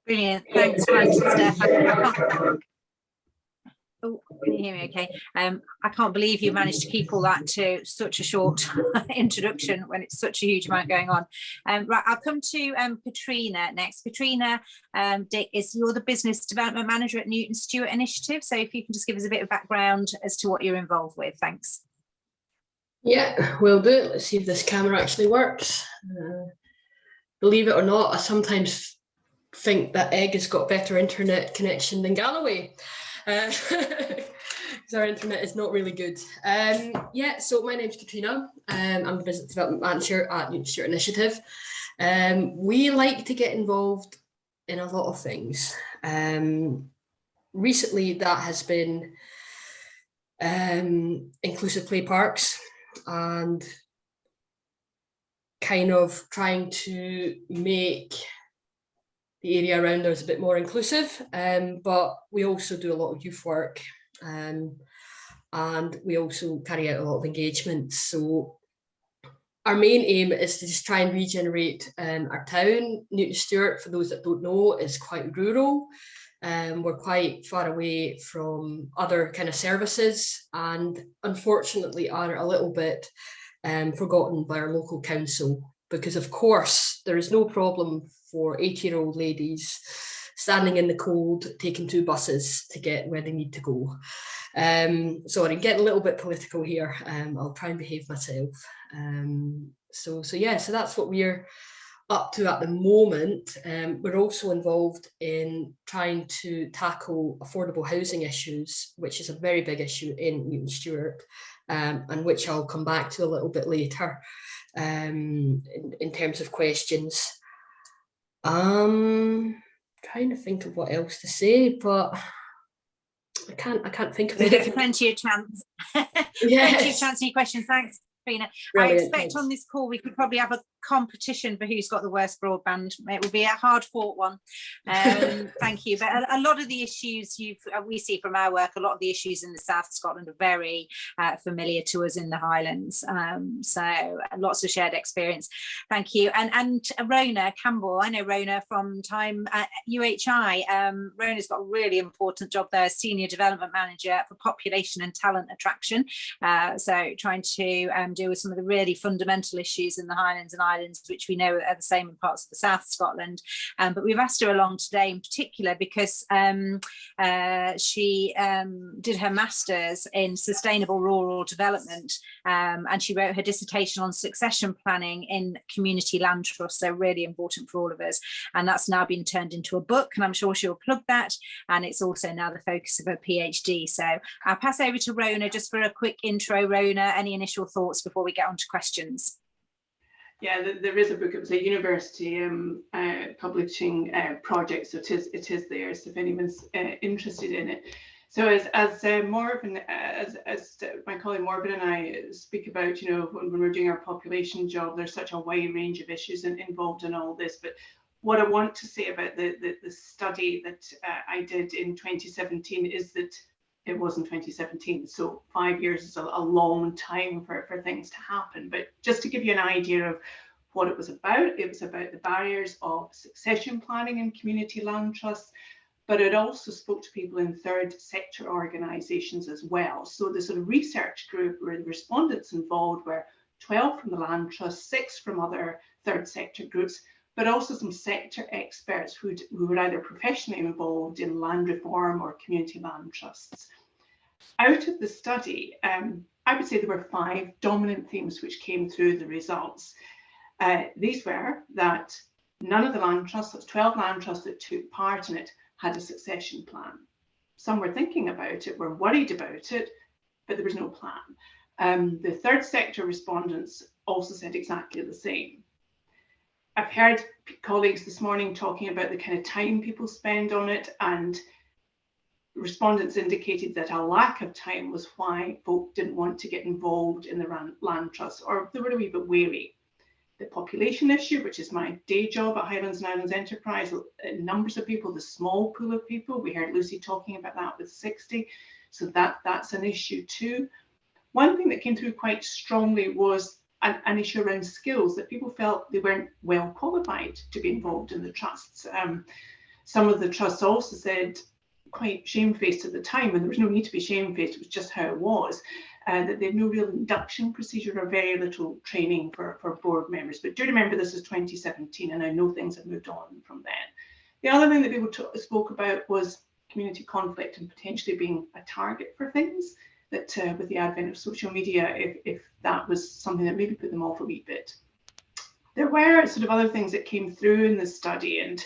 Brilliant, thanks, Grant and Steph. Oh, can you hear me okay? I can't believe you managed to keep all that to such a short introduction when it's such a huge amount going on. Right, I'll come to Katrina next. Katrina Dick, you're the Business Development Manager at Newton Stewart Initiative. So if you can just give us a bit of background as to what you're involved with, thanks. Yeah, will do. Let's see if this camera actually works. Believe it or not, I sometimes think that Egg has got better internet connection than Galloway. Because our internet is not really good. Yeah, so my name's Katrina. I'm the Business Development Manager at Newton Stewart Initiative. We like to get involved in a lot of things. Recently, that has been inclusive play parks and kind of trying to make the area around us a bit more inclusive, but we also do a lot of youth work, and we also carry out a lot of engagements. So our main aim is to just try and regenerate our town. Newton Stewart, for those that don't know, is quite rural. We're quite far away from other kind of services, and unfortunately are a little bit forgotten by our local council, because of course there is no problem for 80-year-old ladies standing in the cold, taking 2 buses to get where they need to go. Sorry, getting a little bit political here. I'll try and behave myself. So yeah, so that's what we're up to at the moment, we're also involved in trying to tackle affordable housing issues, which is a very big issue in Newton Stewart, and which I'll come back to a little bit later in terms of questions. Trying to think of what else to say, but I can't think of There's anything. plenty of chance. Yes. Plenty of chance for your questions. Thanks, Trina. Brilliant, I expect thanks. on this call we could probably have a competition for who's got the worst broadband. It will be a hard fought one. Thank you. But a lot of the issues we see from our work, a lot of the issues in the south of Scotland are very familiar to us in the Highlands. So lots of shared experience. Thank you. And Rona Campbell, I know Rona from time at UHI. Rona's got a really important job there as Senior Development Manager for Population and Talent Attraction. So trying to deal with some of the really fundamental issues in the Highlands and Islands, which we know are the same in parts of the south of Scotland. But we've asked her along today in particular because she did her master's in sustainable rural development, and she wrote her dissertation on succession planning in community land trusts. So really important for all of us, and that's now been turned into a book, and I'm sure she'll plug that, and it's also now the focus of her PhD. So I'll pass over to Rona just for a quick intro. Rona, any initial thoughts before we get on to questions? Yeah, there is a book. It was a university publishing project, so it is there. So if anyone's interested in it. So as Morven, as my colleague Morven and I speak about, you know, when we're doing our population job, there's such a wide range of issues involved in all this. But what I want to say about the study that I did in 2017 is that it was in 2017, so 5 years is a long time for things to happen. But just to give you an idea of what it was about the barriers of succession planning in community land trusts, but it also spoke to people in third sector organisations as well. So the sort of research group where the respondents involved were 12 from the land trust, 6 from other third sector groups, but also some sector experts who were either professionally involved in land reform or community land trusts. Out of the study, I would say there were 5 dominant themes which came through the results. These were that none of the land trusts, that's 12 land trusts that took part in it, had a succession plan. Some were thinking about it, were worried about it, but there was no plan. The third sector respondents also said exactly the same. I've heard colleagues this morning talking about the kind of time people spend on it, and respondents indicated that a lack of time was why folk didn't want to get involved in the land trusts, or they were a wee bit wary. The population issue, which is my day job at Highlands and Islands Enterprise, numbers of people, the small pool of people, we heard Lucy talking about that with 60, so that's an issue too. One thing that came through quite strongly was an issue around skills, that people felt they weren't well qualified to be involved in the trusts. Some of the trusts also said, quite shamefaced at the time, and there was no need to be shamefaced, it was just how it was, that they had no real induction procedure or very little training for board members. But do remember this is 2017, and I know things have moved on from then. The other thing that people spoke about was community conflict and potentially being a target for things, that with the advent of social media, if that was something that maybe put them off a wee bit. There were sort of other things that came through in the study, and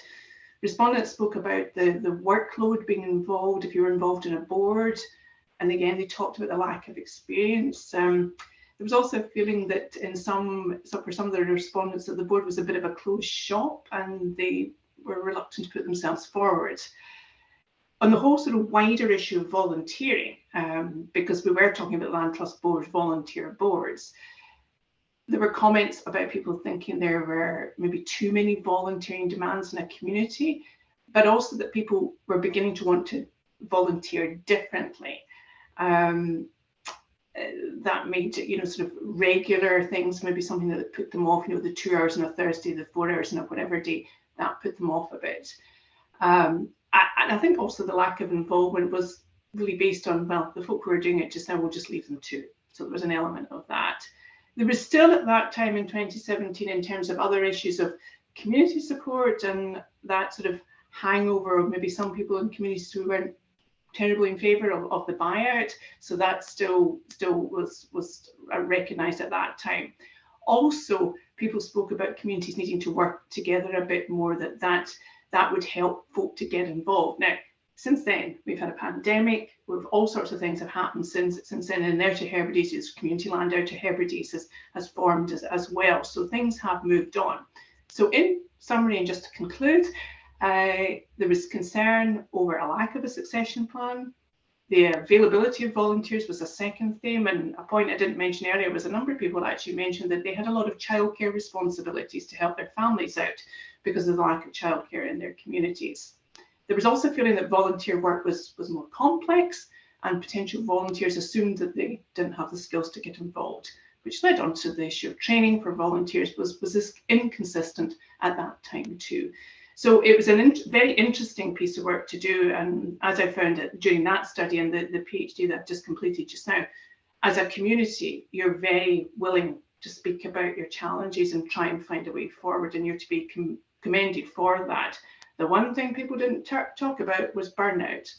respondents spoke about the workload being involved if you were involved in a board. And again, they talked about the lack of experience. There was also a feeling that for some of the respondents, that the board was a bit of a closed shop and they were reluctant to put themselves forward. On the whole sort of wider issue of volunteering, because we were talking about land trust boards, volunteer boards, there were comments about people thinking there were maybe too many volunteering demands in a community, but also that people were beginning to want to volunteer differently. That made, sort of regular things, maybe something that put them off, the 2 hours on a Thursday, the 4 hours on a whatever day, that put them off a bit. And I think also the lack of involvement was really based on, well, the folk who are doing it just now, we'll just leave them to. So there was an element of that. There was still at that time in 2017, in terms of other issues of community support and that sort of hangover of maybe some people in communities who weren't terribly in favour of the buyout. So that still was recognised at that time. also people spoke about communities needing to work together a bit more, that would help folk to get involved. Now, since then, we've had a pandemic, all sorts of things have happened since then, and Out to Hebrides, Community Land Out to Hebrides has formed as well. So things have moved on. So in summary, and just to conclude, there was concern over a lack of a succession plan. The availability of volunteers was a second theme, and a point I didn't mention earlier was a number of people actually mentioned that they had a lot of childcare responsibilities to help their families out because of the lack of childcare in their communities. There was also a feeling that volunteer work was more complex, and potential volunteers assumed that they didn't have the skills to get involved, which led on to the issue of training for volunteers was this inconsistent at that time too. So it was a very interesting piece of work to do, and as I found it during that study and the PhD that I've just completed just now, as a community, you're very willing to speak about your challenges and try and find a way forward, and you're to be commended for that. The one thing people didn't talk about was burnout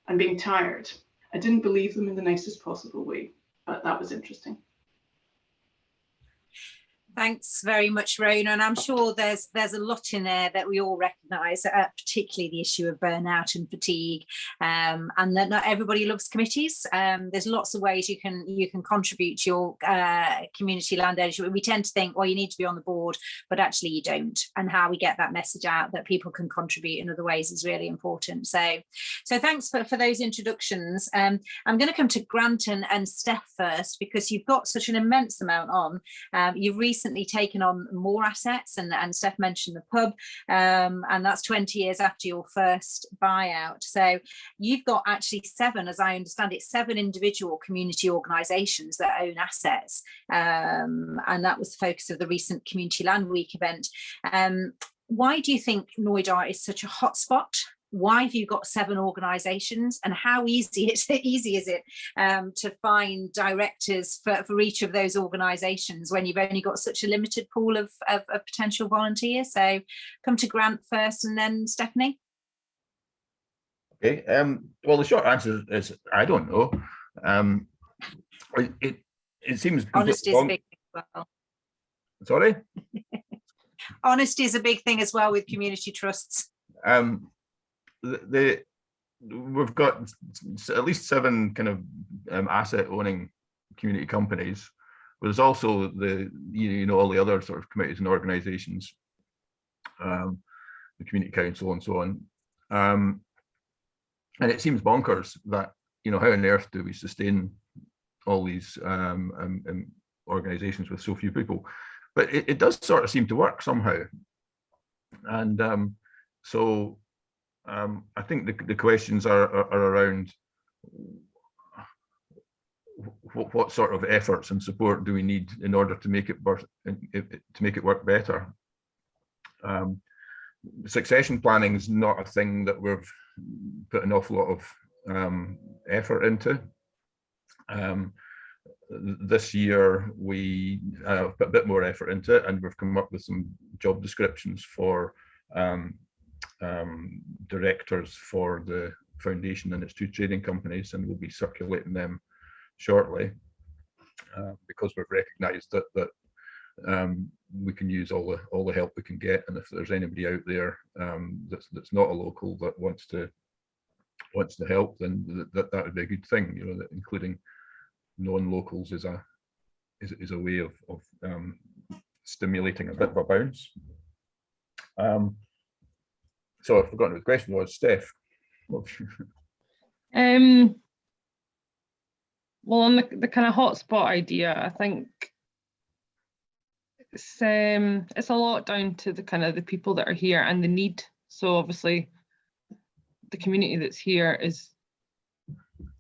and being tired. I didn't believe them in the nicest possible way, but that was interesting. Thanks very much, Rona, and I'm sure there's a lot in there that we all recognise, particularly the issue of burnout and fatigue, and that not everybody loves committees. There's lots of ways you can contribute to your community land ownership. We tend to think, well, you need to be on the board, but actually you don't. And how we get that message out that people can contribute in other ways is really important. So thanks for those introductions. I'm going to come to Grant and Steph first, because you've got such an immense amount on. You've recently taken on more assets, and Steph mentioned the pub, and that's 20 years after your first buyout. So you've got actually 7, as I understand it, 7 individual community organisations that own assets, and that was the focus of the recent Community Land Week event. Why do you think Knoydart is such a hotspot? Why have you got 7 organisations, and how easy is it to find directors for each of those organisations when you've only got such a limited pool of potential volunteers? So come to Grant first, and then Stephanie. Okay. Well, the short answer is I don't know. It seems Honesty is a big thing as well. Sorry. Honesty is a big thing as well with community trusts. We've got at least 7 kind of asset owning community companies. There's also all the other sort of committees and organisations, the community council and so on. And it seems bonkers that, how on earth do we sustain all these organisations with so few people? But it does sort of seem to work somehow. And I think the questions are around what sort of efforts and support do we need in order to make it work better. Succession planning is not a thing that we've put an awful lot of effort into. This year we put a bit more effort into it, and we've come up with some job descriptions for directors for the foundation and its 2 trading companies, and we'll be circulating them shortly, because we've recognised that we can use all the help we can get, and if there's anybody out there that's not a local that wants to help, then that would be a good thing. That including non-locals is a way of stimulating a bit of a bounce. So I've forgotten what the question was, Steph. Well, on the kind of hotspot idea, I think it's a lot down to the people that are here and the need. So obviously, the community that's here is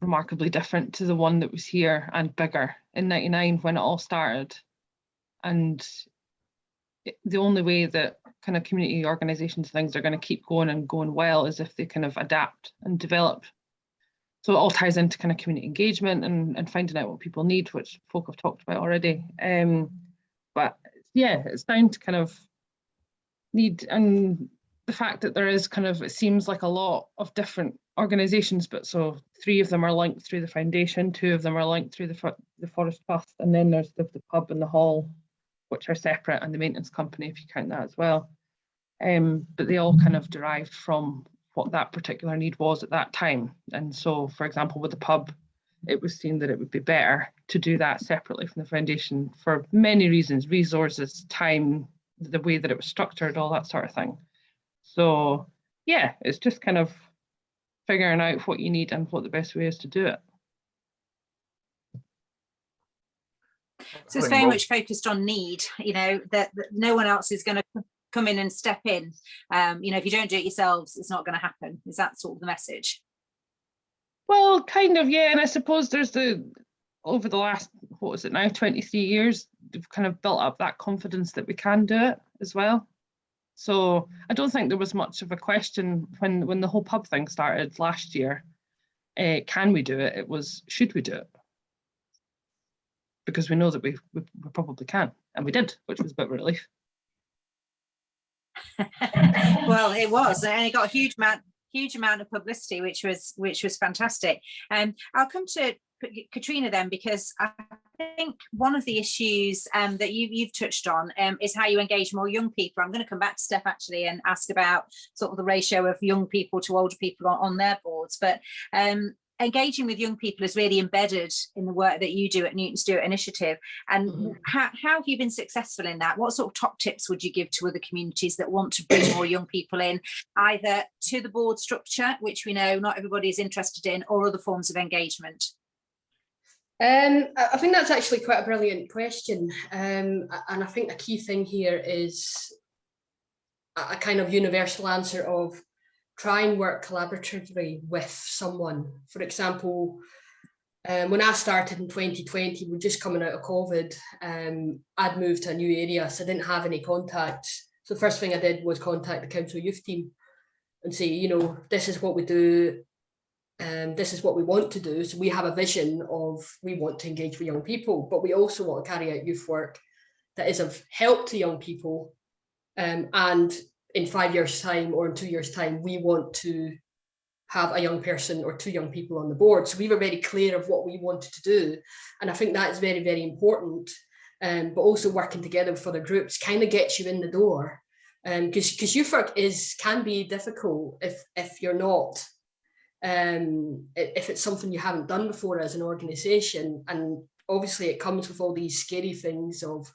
remarkably different to the one that was here and bigger in '99 when it all started. And the only way that kind of community organisations things are going to keep going and going well is if they kind of adapt and develop. So it all ties into kind of community engagement and finding out what people need, which folk have talked about already. But yeah, it's down to kind of need, and the fact that there is kind of, it seems like a lot of different organisations, but so 3 of them are linked through the foundation, 2 of them are linked through the Forest Trust, and then there's the pub and the hall which are separate, and the maintenance company, if you count that as well. But they all kind of derived from what that particular need was at that time. And so, for example, with the pub, it was seen that it would be better to do that separately from the foundation for many reasons: resources, time, the way that it was structured, all that sort of thing. So yeah, it's just kind of figuring out what you need and what the best way is to do it. So it's very much focused on need, you know, that no one else is going to come in and step in. You know, if you don't do it yourselves, it's not going to happen. Is that sort of the message? Well, kind of, yeah. And I suppose there's over the last, what is it now, 23 years, we've kind of built up that confidence that we can do it as well. So I don't think there was much of a question when the whole pub thing started last year. Can we do it? It was, should we do it? Because we know that we probably can, and we did, which was a bit of a relief. Well, it was, and it got a huge amount of publicity, which was fantastic. I'll come to Katrina then, because I think one of the issues that you've touched on is how you engage more young people. I'm going to come back to Steph actually and ask about sort of the ratio of young people to older people on their boards, but engaging with young people is really embedded in the work that you do at Newton Stewart Initiative. And how have you been successful in that? What sort of top tips would you give to other communities that want to bring more young people in, either to the board structure, which we know not everybody is interested in, or other forms of engagement? I think that's actually quite a brilliant question. And I think a key thing here is a kind of universal answer of try and work collaboratively with someone. For example, when I started in 2020, we're just coming out of COVID, I'd moved to a new area, so I didn't have any contacts. So the first thing I did was contact the council youth team and say, you know, this is what we do, and this is what we want to do. So we have a vision of, we want to engage with young people, but we also want to carry out youth work that is of help to young people. And in 5 years' time or in 2 years' time, we want to have a young person or 2 young people on the board. So we were very clear of what we wanted to do. And I think that is very, very important. But also working together with other groups kind of gets you in the door. Because youth work can be difficult if you're not, if it's something you haven't done before as an organisation. And obviously it comes with all these scary things of,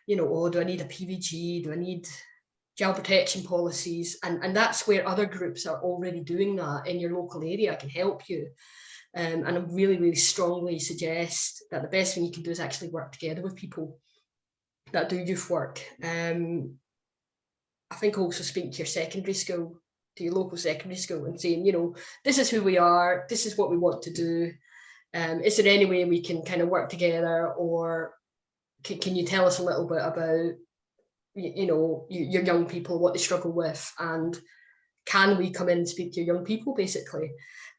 you know, oh, do I need a PVG? Do I need child protection policies? And that's where other groups are already doing that in your local area, can help you. And I really, really strongly suggest that the best thing you can do is actually work together with people that do youth work. I think also speak to your secondary school, to your local secondary school, and saying, you know, this is who we are, this is what we want to do. Is there any way we can kind of work together, or can you tell us a little bit about, you know, your young people, what they struggle with, and can we come in and speak to your young people, basically.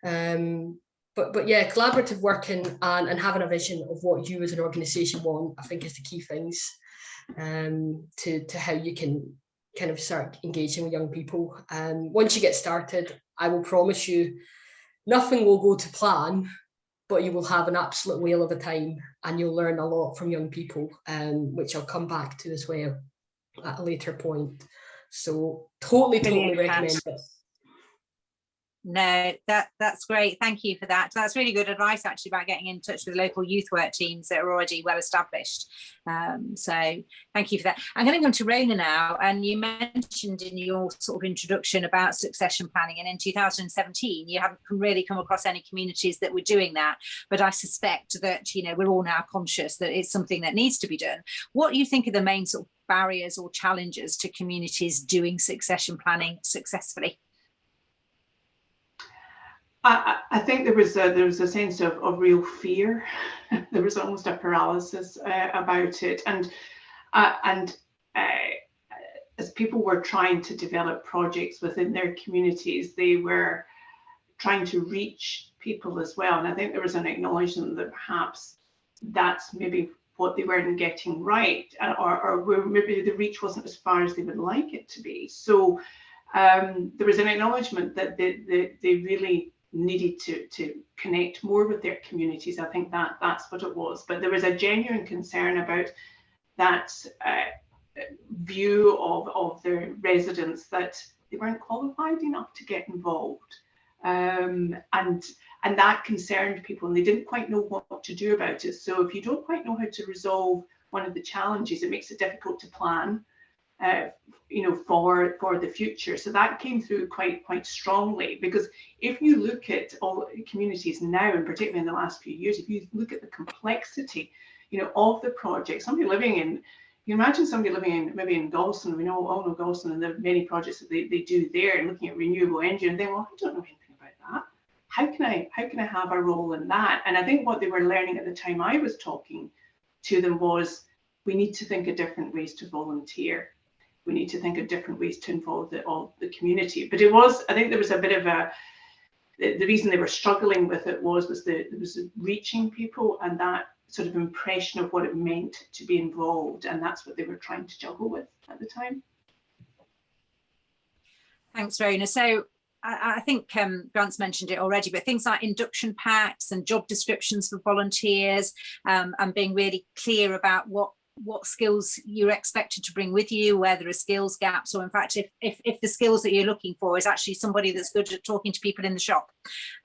But yeah, collaborative working and having a vision of what you as an organisation want, I think is the key things to how you can kind of start engaging with young people. Once you get started, I will promise you nothing will go to plan, but you will have an absolute whale of a time, and you'll learn a lot from young people, which I'll come back to as well at a later point. So totally recommend it. No, that's great. Thank you for that. That's really good advice, actually, about getting in touch with local youth work teams that are already well established. So thank you for that. I'm going to come to Rona now. And you mentioned in your sort of introduction about succession planning, and in 2017 you haven't really come across any communities that were doing that, but I suspect that, you know, we're all now conscious that it's something that needs to be done. What do you think are the main sort of barriers or challenges to communities doing succession planning successfully? I think there was a sense of real fear. There was almost a paralysis about it, and as people were trying to develop projects within their communities, they were trying to reach people as well. And I think there was an acknowledgement that perhaps that's maybe what they weren't getting right, or where maybe the reach wasn't as far as they would like it to be. So there was an acknowledgement that they really needed to connect more with their communities. I think that's what it was. But there was a genuine concern about that view of their residents that they weren't qualified enough to get involved. And that concerned people, and they didn't quite know what to do about it. So if you don't quite know how to resolve one of the challenges, it makes it difficult to plan, for the future. So that came through quite strongly, because if you look at all communities now, and particularly in the last few years, if you look at the complexity, of the project, somebody living in, you imagine somebody living in maybe in Galston, we all know Galston and the many projects that they do there, and looking at renewable energy, and think, well, I don't know anything about that. How can I have a role in that? And I think what they were learning at the time I was talking to them was, we need to think of different ways to volunteer. We need to think of different ways to involve the community. But I think there was a bit of the reason they were struggling with it was reaching people, and that sort of impression of what it meant to be involved. And that's what they were trying to juggle with at the time. Thanks, Rona. So I think Grant's mentioned it already, but things like induction packs and job descriptions for volunteers, and being really clear about what skills you're expected to bring with you, where there are skills gaps, or in fact if the skills that you're looking for is actually somebody that's good at talking to people in the shop,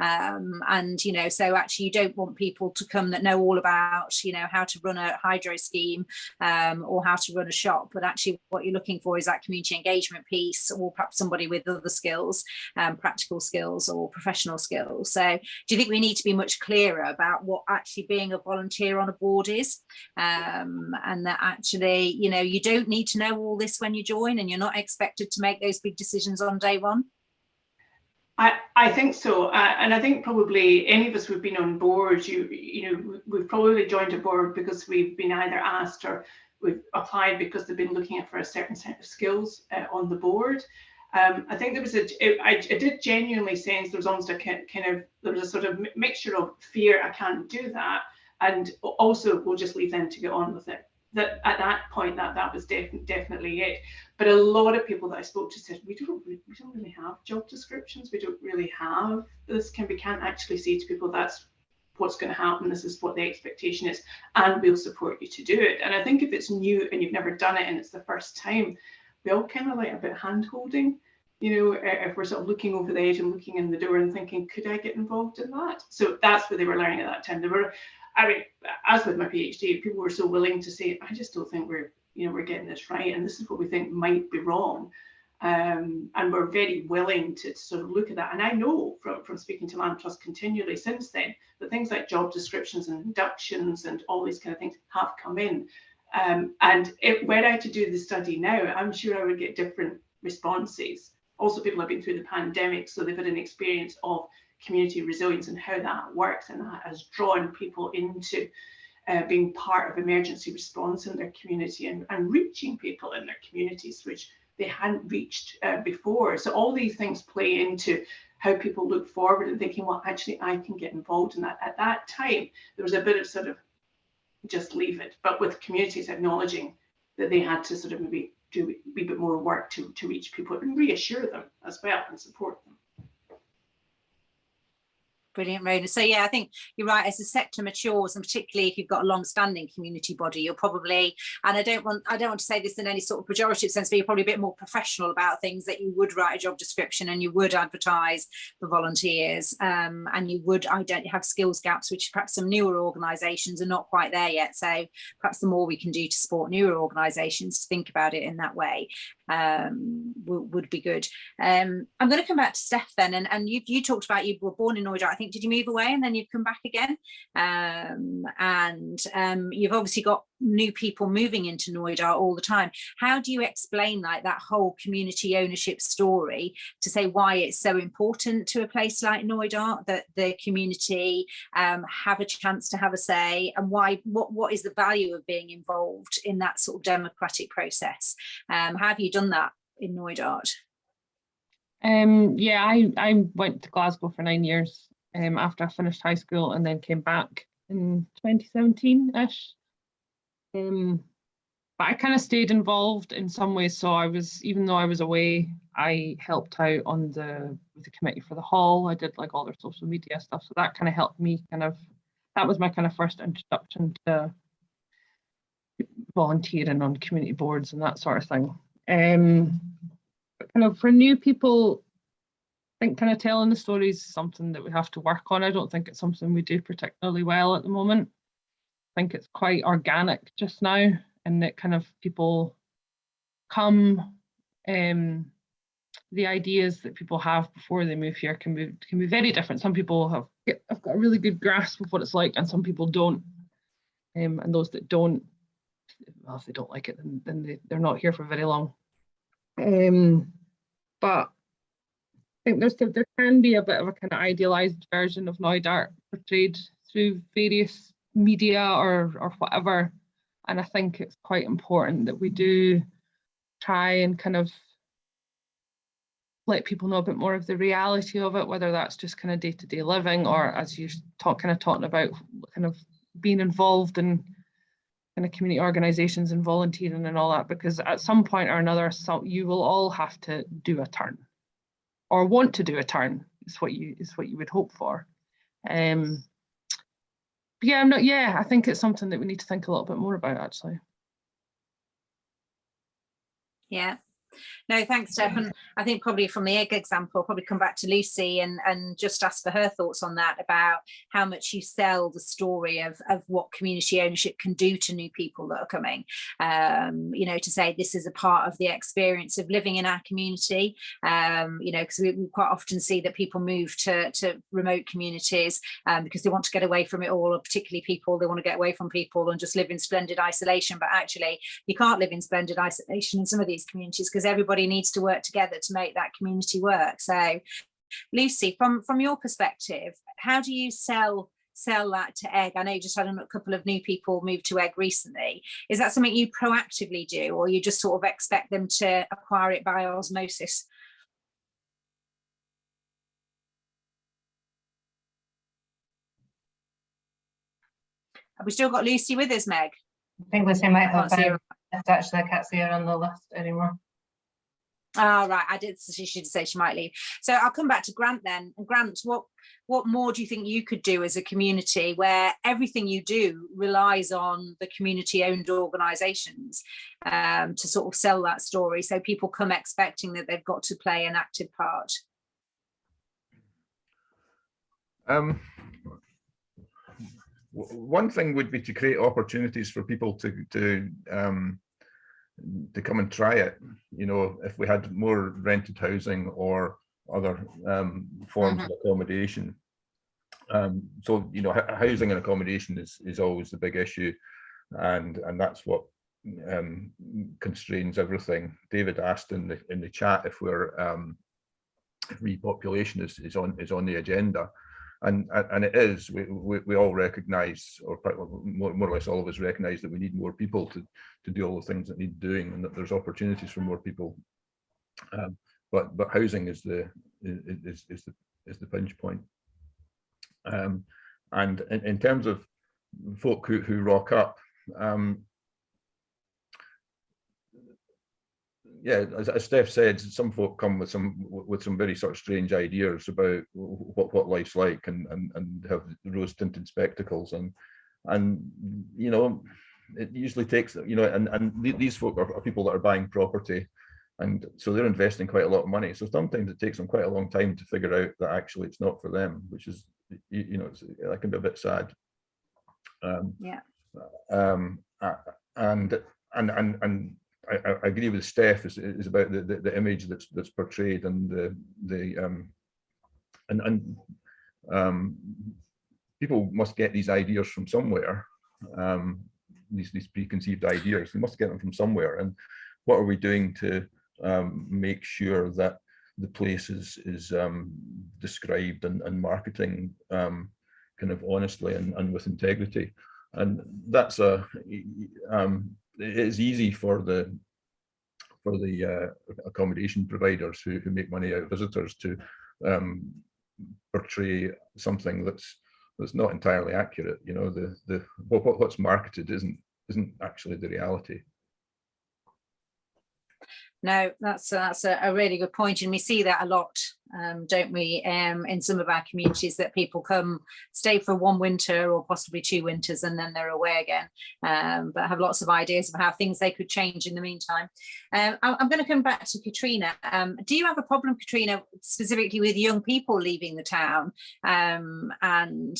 and so actually you don't want people to come that know all about how to run a hydro scheme, or how to run a shop, but actually what you're looking for is that community engagement piece, or perhaps somebody with other skills, practical skills or professional skills. So do you think we need to be much clearer about what actually being a volunteer on a board is, and that actually, you don't need to know all this when you join, and you're not expected to make those big decisions on day one? I think so, and I think probably any of us who've been on board, we've probably joined a board because we've been either asked or we've applied because they've been looking for a certain set of skills on the board. I think there was I did genuinely sense there was almost there was a sort of mixture of fear, I can't do that, and also we'll just leave them to get on with it. That at that point that was definitely it. But a lot of people that I spoke to said, we don't really have job descriptions, we don't really have this, we can't actually say to people that's what's going to happen, this is what the expectation is, and we'll support you to do it. And I think if it's new and you've never done it and it's the first time, we all kind of like a bit of hand holding, if we're sort of looking over the edge and looking in the door and thinking, could I get involved in that? So that's what they were learning at that time. As with my PhD, people were so willing to say, I just don't think we're getting this right, and this is what we think might be wrong. And we're very willing to sort of look at that. And I know from speaking to Land Trust continually since then, that things like job descriptions and inductions and all these kind of things have come in. And were I to do the study now, I'm sure I would get different responses. Also, people have been through the pandemic, so they've had an experience of community resilience and how that works, and that has drawn people into being part of emergency response in their community and reaching people in their communities, which they hadn't reached before. So all these things play into how people look forward and thinking, well, actually, I can get involved in that. At that time, there was a bit of sort of just leave it, but with communities acknowledging that they had to sort of maybe do a wee bit more work to reach people and reassure them as well and support them. Brilliant, Rona. So yeah, I think you're right. As the sector matures, and particularly if you've got a long-standing community body, you're probably, and I don't want to say this in any sort of pejorative sense, but you're probably a bit more professional about things, that you would write a job description and you would advertise for volunteers, and you would have skills gaps, which perhaps some newer organisations are not quite there yet. So perhaps the more we can do to support newer organisations to think about it in that way would be good. I'm going to come back to Steph then, and you talked about you were born in Knoydart. I think, did you move away and then you've come back again? And you've obviously got new people moving into Knoydart all the time. How do you explain like that whole community ownership story to say why it's so important to a place like Knoydart that the community have a chance to have a say, and why what is the value of being involved in that sort of democratic process? How have you done that in Knoydart? Yeah, I went to Glasgow for 9 years after I finished high school, and then came back in 2017-ish. But I kind of stayed involved in some ways. So I was, even though I was away, I helped out with the committee for the hall. I did like all their social media stuff. So that kind of helped me that was my kind of first introduction to volunteering on community boards and that sort of thing. But kind of for new people, I think kind of telling the stories is something that we have to work on. I don't think it's something we do particularly well at the moment. I think it's quite organic just now, and that kind of people come, the ideas that people have before they move here can be very different. Some people have got a really good grasp of what it's like, and some people don't. And those that don't, well, if they don't like it, then they're not here for very long. But I think there can be a bit of a kind of idealized version of Knoydart portrayed through various media or whatever. And I think it's quite important that we do try and kind of let people know a bit more of the reality of it, whether that's just kind of day-to-day living, or as you're talking about kind of being involved in kind of community organisations and volunteering and all that, because at some point or another, you will all have to do a turn, or want to do a turn, is what you would hope for. But yeah, I think it's something that we need to think a little bit more about, actually. Yeah. No, thanks, Steph. And I think probably from the egg example, probably come back to Lucy and just ask for her thoughts on that, about how much you sell the story of what community ownership can do to new people that are coming. You know, to say this is a part of the experience of living in our community. You know, because we quite often see that people move to remote communities because they want to get away from it all, or particularly people, they want to get away from people and just live in splendid isolation. But actually, you can't live in splendid isolation in some of these communities, because everybody needs to work together to make that community work. So Lucy, from your perspective, how do you sell that to Egg? I know you just had a couple of new people move to Egg recently. Is that something you proactively do, or you just sort of expect them to acquire it by osmosis? Have we still got Lucy with us, Meg? I think Lucy might have her. Actually, I can't see her on the list anymore. Oh, right. She should say she might leave. So I'll come back to Grant then. And Grant, what more do you think you could do as a community where everything you do relies on the community-owned organisations to sort of sell that story, so people come expecting that they've got to play an active part? One thing would be to create opportunities for people to come and try it. You know, if we had more rented housing or other forms of accommodation. So, you know, housing and accommodation is always the big issue, and that's what constrains everything. David asked in the chat if repopulation is on the agenda. And it is. We all recognise, or more or less all of us recognise, that we need more people to do all the things that need doing, and that there's opportunities for more people. But housing is the pinch point. And in terms of folk who rock up, yeah, as Steph said, some folk come with some very sort of strange ideas about what life's like, and have rose-tinted spectacles, and you know, it usually takes, you know, and these folk are people that are buying property, and so they're investing quite a lot of money. So sometimes it takes them quite a long time to figure out that actually it's not for them, which is, you know, that can be a bit sad. And I agree with Steph. Is about the image that's portrayed, and people must get these ideas from somewhere. These preconceived ideas, they must get them from somewhere. And what are we doing to make sure that the place is described and marketing kind of honestly and with integrity? And that's it is easy for the accommodation providers who make money out of visitors to portray something that's not entirely accurate. You know, what's marketed isn't actually the reality. No, that's a really good point, and we see that a lot don't we, in some of our communities, that people come, stay for one winter or possibly 2 winters, and then they're away again, but have lots of ideas of how things they could change in the meantime. I'm going to come back to Katrina. Do you have a problem, Katrina, specifically with young people leaving the town, and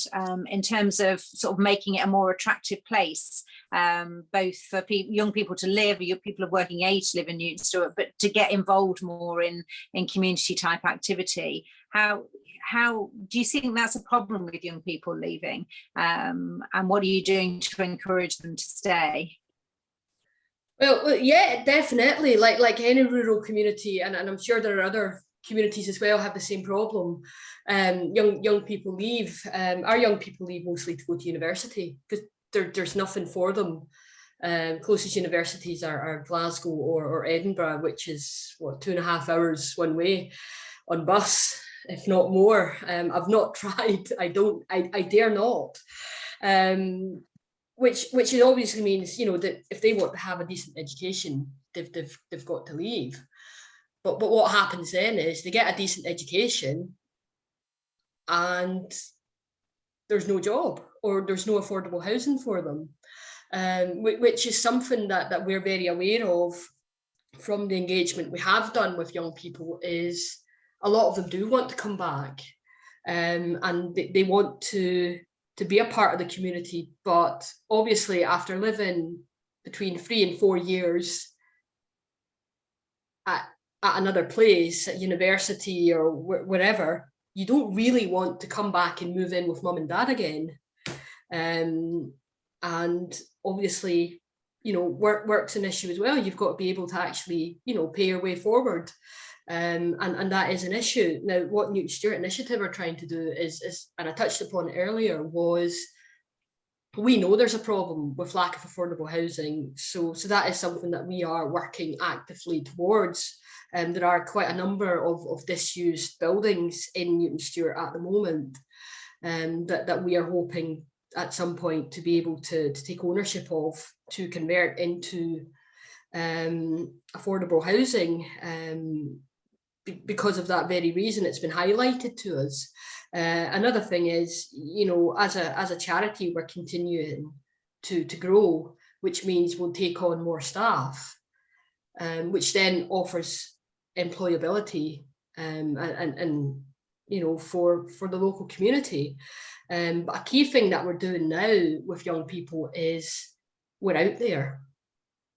in terms of sort of making it a more attractive place, both for young people to live, people of working age to live in Newton Stewart, but to get involved more in community type activity? How do you think that's a problem with young people leaving, and what are you doing to encourage them to stay? Well, yeah, definitely. Like any rural community, and I'm sure there are other communities as well have the same problem. Young people leave. Our young people leave mostly to go to university because there's nothing for them. Closest universities are Glasgow or Edinburgh, which is what, 2.5 hours one way on bus, if not more. I've not tried. I dare not. Which obviously means, you know, that if they want to have a decent education, they've got to leave. But what happens then is they get a decent education and there's no job or there's no affordable housing for them, which is something that we're very aware of from the engagement we have done with young people. Is a lot of them do want to come back, and they want to be a part of the community, but obviously after living between 3 and 4 years at another place, at university or wherever, you don't really want to come back and move in with mum and dad again. And obviously, you know, work's an issue as well. You've got to be able to actually, you know, pay your way forward. And that is an issue. Now, what Newton Stewart Initiative are trying to do is, and I touched upon it earlier, was we know there's a problem with lack of affordable housing. So that is something that we are working actively towards. There are quite a number of disused buildings in Newton Stewart at the moment, that we are hoping at some point to be able to take ownership of, to convert into affordable housing. Because of that very reason, it's been highlighted to us. Another thing is, you know, as a charity, we're continuing to grow, which means we'll take on more staff, which then offers employability and you know, for the local community. But a key thing that we're doing now with young people is we're out there.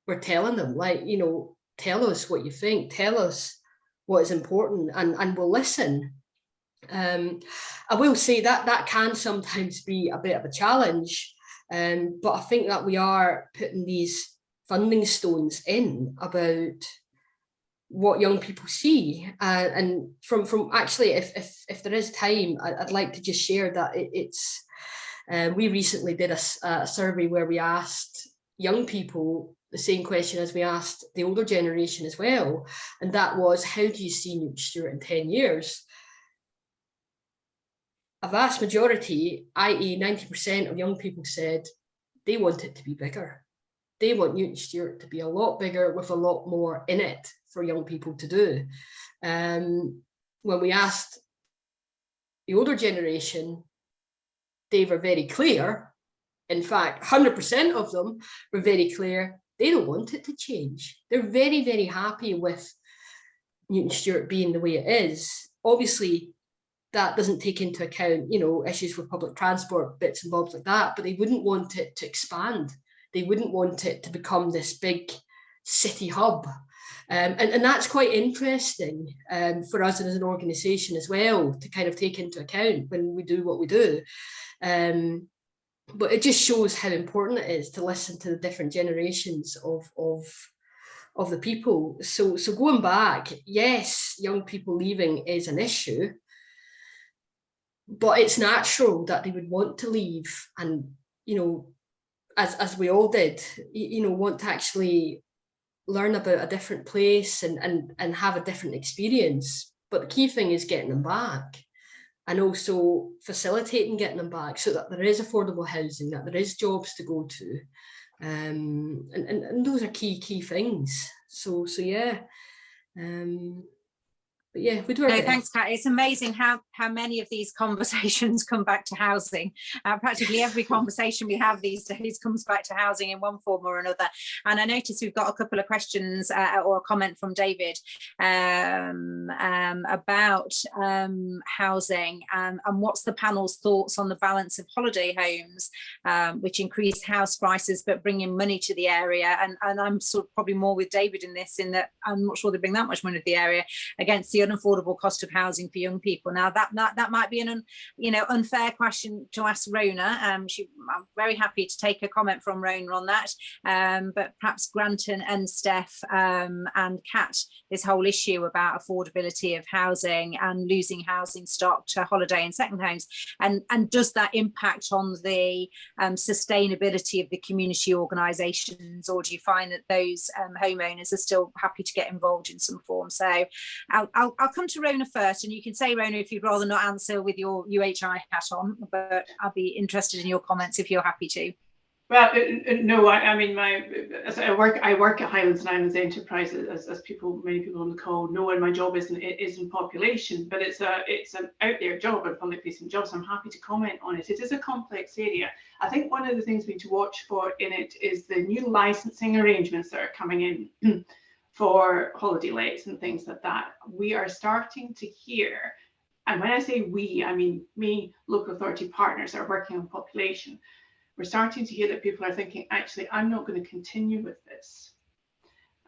We're telling them, like, you know, tell us what you think, tell us what is important, and we'll listen. I will say that can sometimes be a bit of a challenge, but I think that we are putting these funding stones in about what young people see, and from actually, if there is time, I'd like to just share that it's we recently did a survey where we asked young people the same question as we asked the older generation as well, and that was, how do you see Newton Stewart in 10 years? A vast majority, i.e. 90% of young people, said they want it to be bigger. They want Newton Stewart to be a lot bigger with a lot more in it for young people to do. When we asked the older generation, they were very clear. In fact, 100% of them were very clear. They don't want it to change. They're very, very happy with Newton Stewart being the way it is. Obviously, that doesn't take into account, you know, issues with public transport, bits and bobs like that, but they wouldn't want it to expand. They wouldn't want it to become this big city hub. And that's quite interesting for us as an organisation as well, to kind of take into account when we do what we do. But it just shows how important it is to listen to the different generations of the people. So going back, yes, young people leaving is an issue, but it's natural that they would want to leave, and, you know, as we all did, you know, want to actually learn about a different place and have a different experience. But the key thing is getting them back, and also facilitating getting them back so that there is affordable housing, that there is jobs to go to. And those are key things. So yeah. But yeah, we do our No, best. thanks, Kat. It's amazing how many of these conversations come back to housing. Practically every conversation we have these days comes back to housing in one form or another. And I noticed we've got a couple of questions or a comment from David about housing and what's the panel's thoughts on the balance of holiday homes, which increase house prices but bring in money to the area. And I'm sort of probably more with David in this, in that I'm not sure they bring that much money to the area against the unaffordable cost of housing for young people. Now that might be an unfair question to ask Rona. I'm very happy to take a comment from Rona on that. But perhaps Grant and Steph and Kat, this whole issue about affordability of housing and losing housing stock to holiday and second homes, and does that impact on the sustainability of the community organisations, or do you find that those homeowners are still happy to get involved in some form? So I'll come to Rona first, and you can say, Rona, if you'd rather not answer with your UHI hat on, but I'll be interested in your comments if you're happy to. Well, no, I mean, I work at Highlands and Islands Enterprise, as many people on the call know, and my job isn't population, but it's an out there job, a public facing job, so I'm happy to comment on it. It is a complex area. I think one of the things we need to watch for in it is the new licensing arrangements that are coming in for holiday lets and things like that. We are starting to hear, and when I say we, I mean me, local authority partners that are working on population. We're starting to hear that people are thinking, actually, I'm not going to continue with this.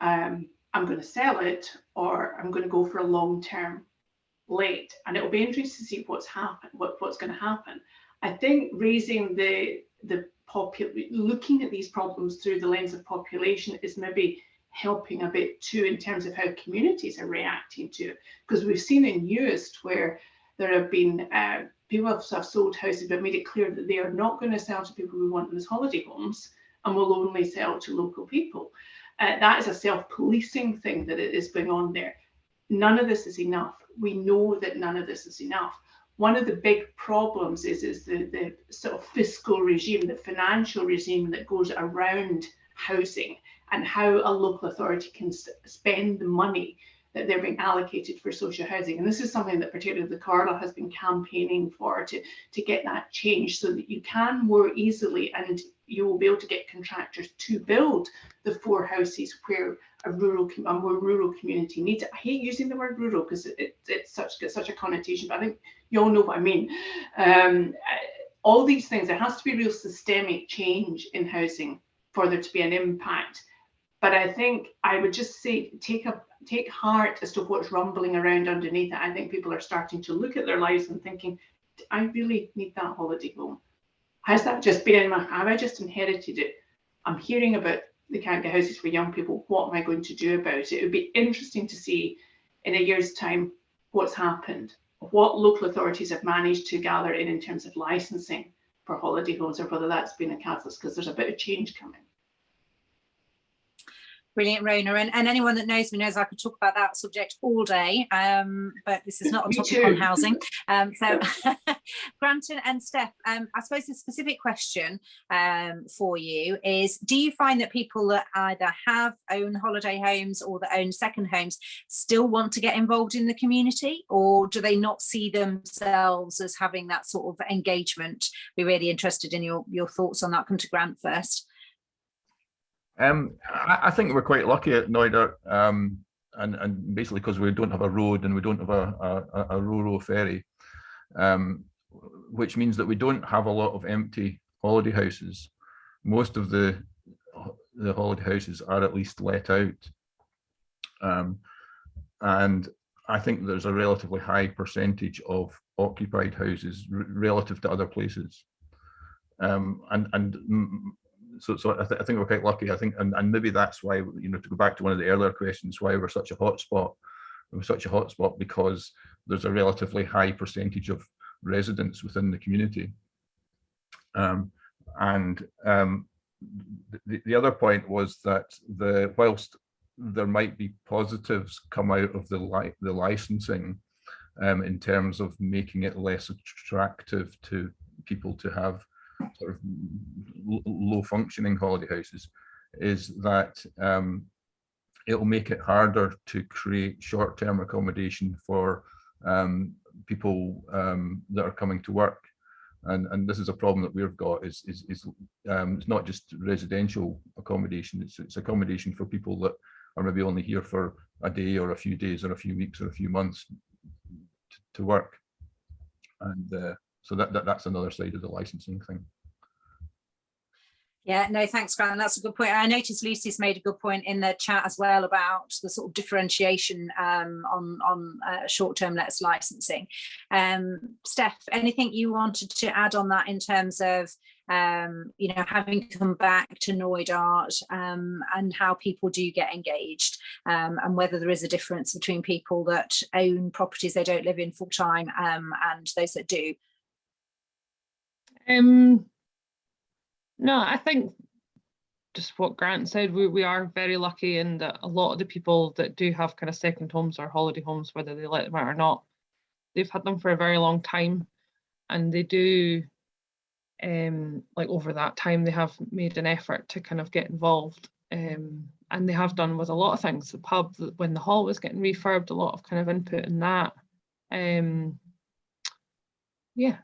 I'm going to sell it, or I'm going to go for a long-term let. And it will be interesting to see what's going to happen. I think raising looking at these problems through the lens of population is maybe helping a bit too, in terms of how communities are reacting to it. Because we've seen in Newest where there have been people have sold houses but made it clear that they are not going to sell to people who want them as holiday homes and will only sell to local people. That is a self-policing thing that is going on there. None of this is enough. We know that none of this is enough. One of the big problems is the sort of fiscal regime, the financial regime that goes around housing, and how a local authority can spend the money that they're being allocated for social housing. And this is something that particularly the Carla has been campaigning for, to get that change, so that you can more easily, and you will be able to get contractors to build the 4 houses where a more rural community needs it. I hate using the word rural because it's such a connotation, but I think you all know what I mean. All these things, there has to be real systemic change in housing for there to be an impact. But I think I would just say, take heart as to what's rumbling around underneath it. I think people are starting to look at their lives and thinking, do I really need that holiday home? Has that just been in my, have I just inherited it? I'm hearing about they can't get houses for young people. What am I going to do about it? It would be interesting to see in a year's time what's happened, what local authorities have managed to gather in terms of licensing for holiday homes, or whether that's been a catalyst, because there's a bit of change coming. Brilliant, Rona. And anyone that knows me knows I could talk about that subject all day, but this is not a topic on housing. So Grant and Steph, I suppose the specific question for you is, do you find that people that either own holiday homes or that own second homes still want to get involved in the community, or do they not see themselves as having that sort of engagement? Be really interested in your thoughts on that. Come to Grant first. I think we're quite lucky at Knoydart, and basically because we don't have a road and we don't have a rural ferry, which means that we don't have a lot of empty holiday houses. Most of the holiday houses are at least let out, and I think there's a relatively high percentage of occupied houses relative to other places, So I think we're quite lucky. I think, and maybe that's why, to go back to one of the earlier questions, why we're such a hotspot. We're such a hotspot because there's a relatively high percentage of residents within the community. The other point was that whilst there might be positives come out of the licensing, in terms of making it less attractive to people to have sort of low functioning holiday houses, is that it'll make it harder to create short-term accommodation for people that are coming to work. And this is a problem that we've got, is it's not just residential accommodation, it's accommodation for people that are maybe only here for a day or a few days or a few weeks or a few months to work. And so that's another side of the licensing thing. Yeah, no, thanks, Grant. That's a good point. I noticed Lucy's made a good point in the chat as well about the sort of differentiation on short-term lets licensing. Steph, anything you wanted to add on that in terms of having come back to Knoydart and how people do get engaged, and whether there is a difference between people that own properties they don't live in full-time and those that do? No, I think just what Grant said, we are very lucky in that a lot of the people that do have kind of second homes or holiday homes, whether they let them out or not, they've had them for a very long time, and they do, like over that time, they have made an effort to kind of get involved, and they have done with a lot of things. The pub, when the hall was getting refurbed, a lot of kind of input in that. Yeah.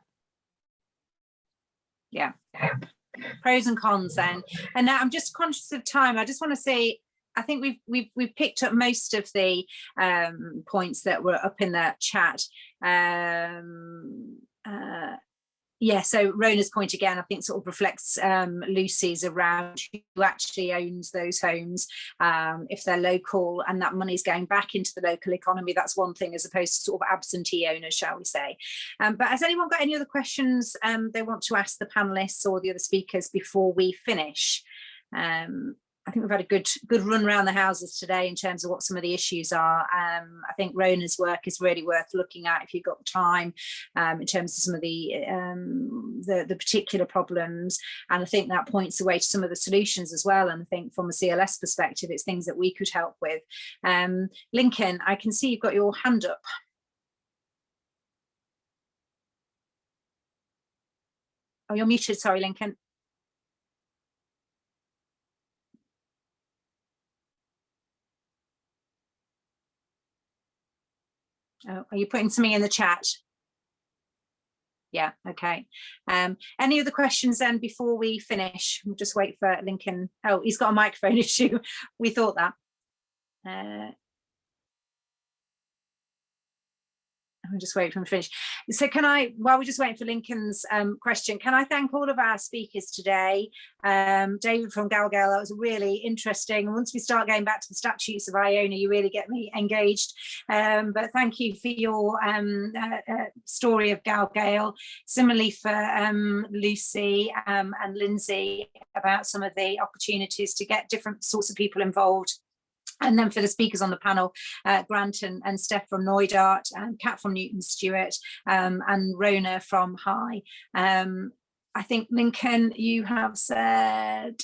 Pros and cons then. And now I'm just conscious of time. I just want to say, I think we've picked up most of the points that were up in the chat. Yeah, so Rona's point again, I think sort of reflects Lucy's around who actually owns those homes, if they're local and that money's going back into the local economy. That's one thing, as opposed to sort of absentee owners, shall we say. But has anyone got any other questions they want to ask the panelists or the other speakers before we finish? I think we've had a good run around the houses today in terms of what some of the issues are. I think Rona's work is really worth looking at if you've got time, in terms of some of the particular problems. And I think that points the way to some of the solutions as well. And I think from a CLS perspective, it's things that we could help with. Lincoln, I can see you've got your hand up. Oh, you're muted, sorry, Lincoln. Oh, are you putting something in the chat? Yeah, okay. Any other questions then before we finish? We'll just wait for Lincoln. Oh, he's got a microphone issue. We thought that. I'll just wait for him to finish. So can I, while we're just waiting for Lincoln's question, can I thank all of our speakers today? David from GalGael, that was really interesting. Once we start going back to the statutes of Iona, you really get me engaged. But thank you for your story of GalGael. Similarly for Lucy and Lindsay about some of the opportunities to get different sorts of people involved. And then for the speakers on the panel, Grant and Steph from Knoydart, Kat from Newton Stewart, and Rona from High. I think, Lincoln, you have said,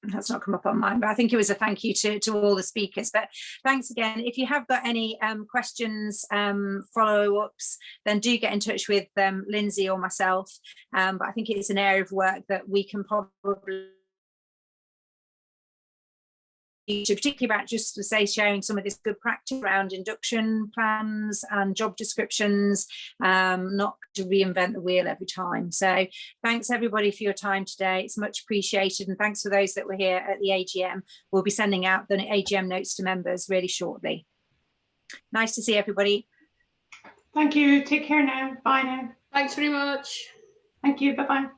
that's not come up on mine, but I think it was a thank you to all the speakers. But thanks again. If you have got any questions, follow-ups, then do get in touch with Lindsay or myself. But I think it's an area of work that we can probably, particularly about, just to say, sharing some of this good practice around induction plans and job descriptions, not to reinvent the wheel every time. So thanks everybody for your time today. It's much appreciated. And thanks for those that were here at the AGM. We'll be sending out the AGM notes to members really shortly. Nice to see everybody. Thank you. Take care now. Bye now. Thanks very much. Thank you. Bye-bye.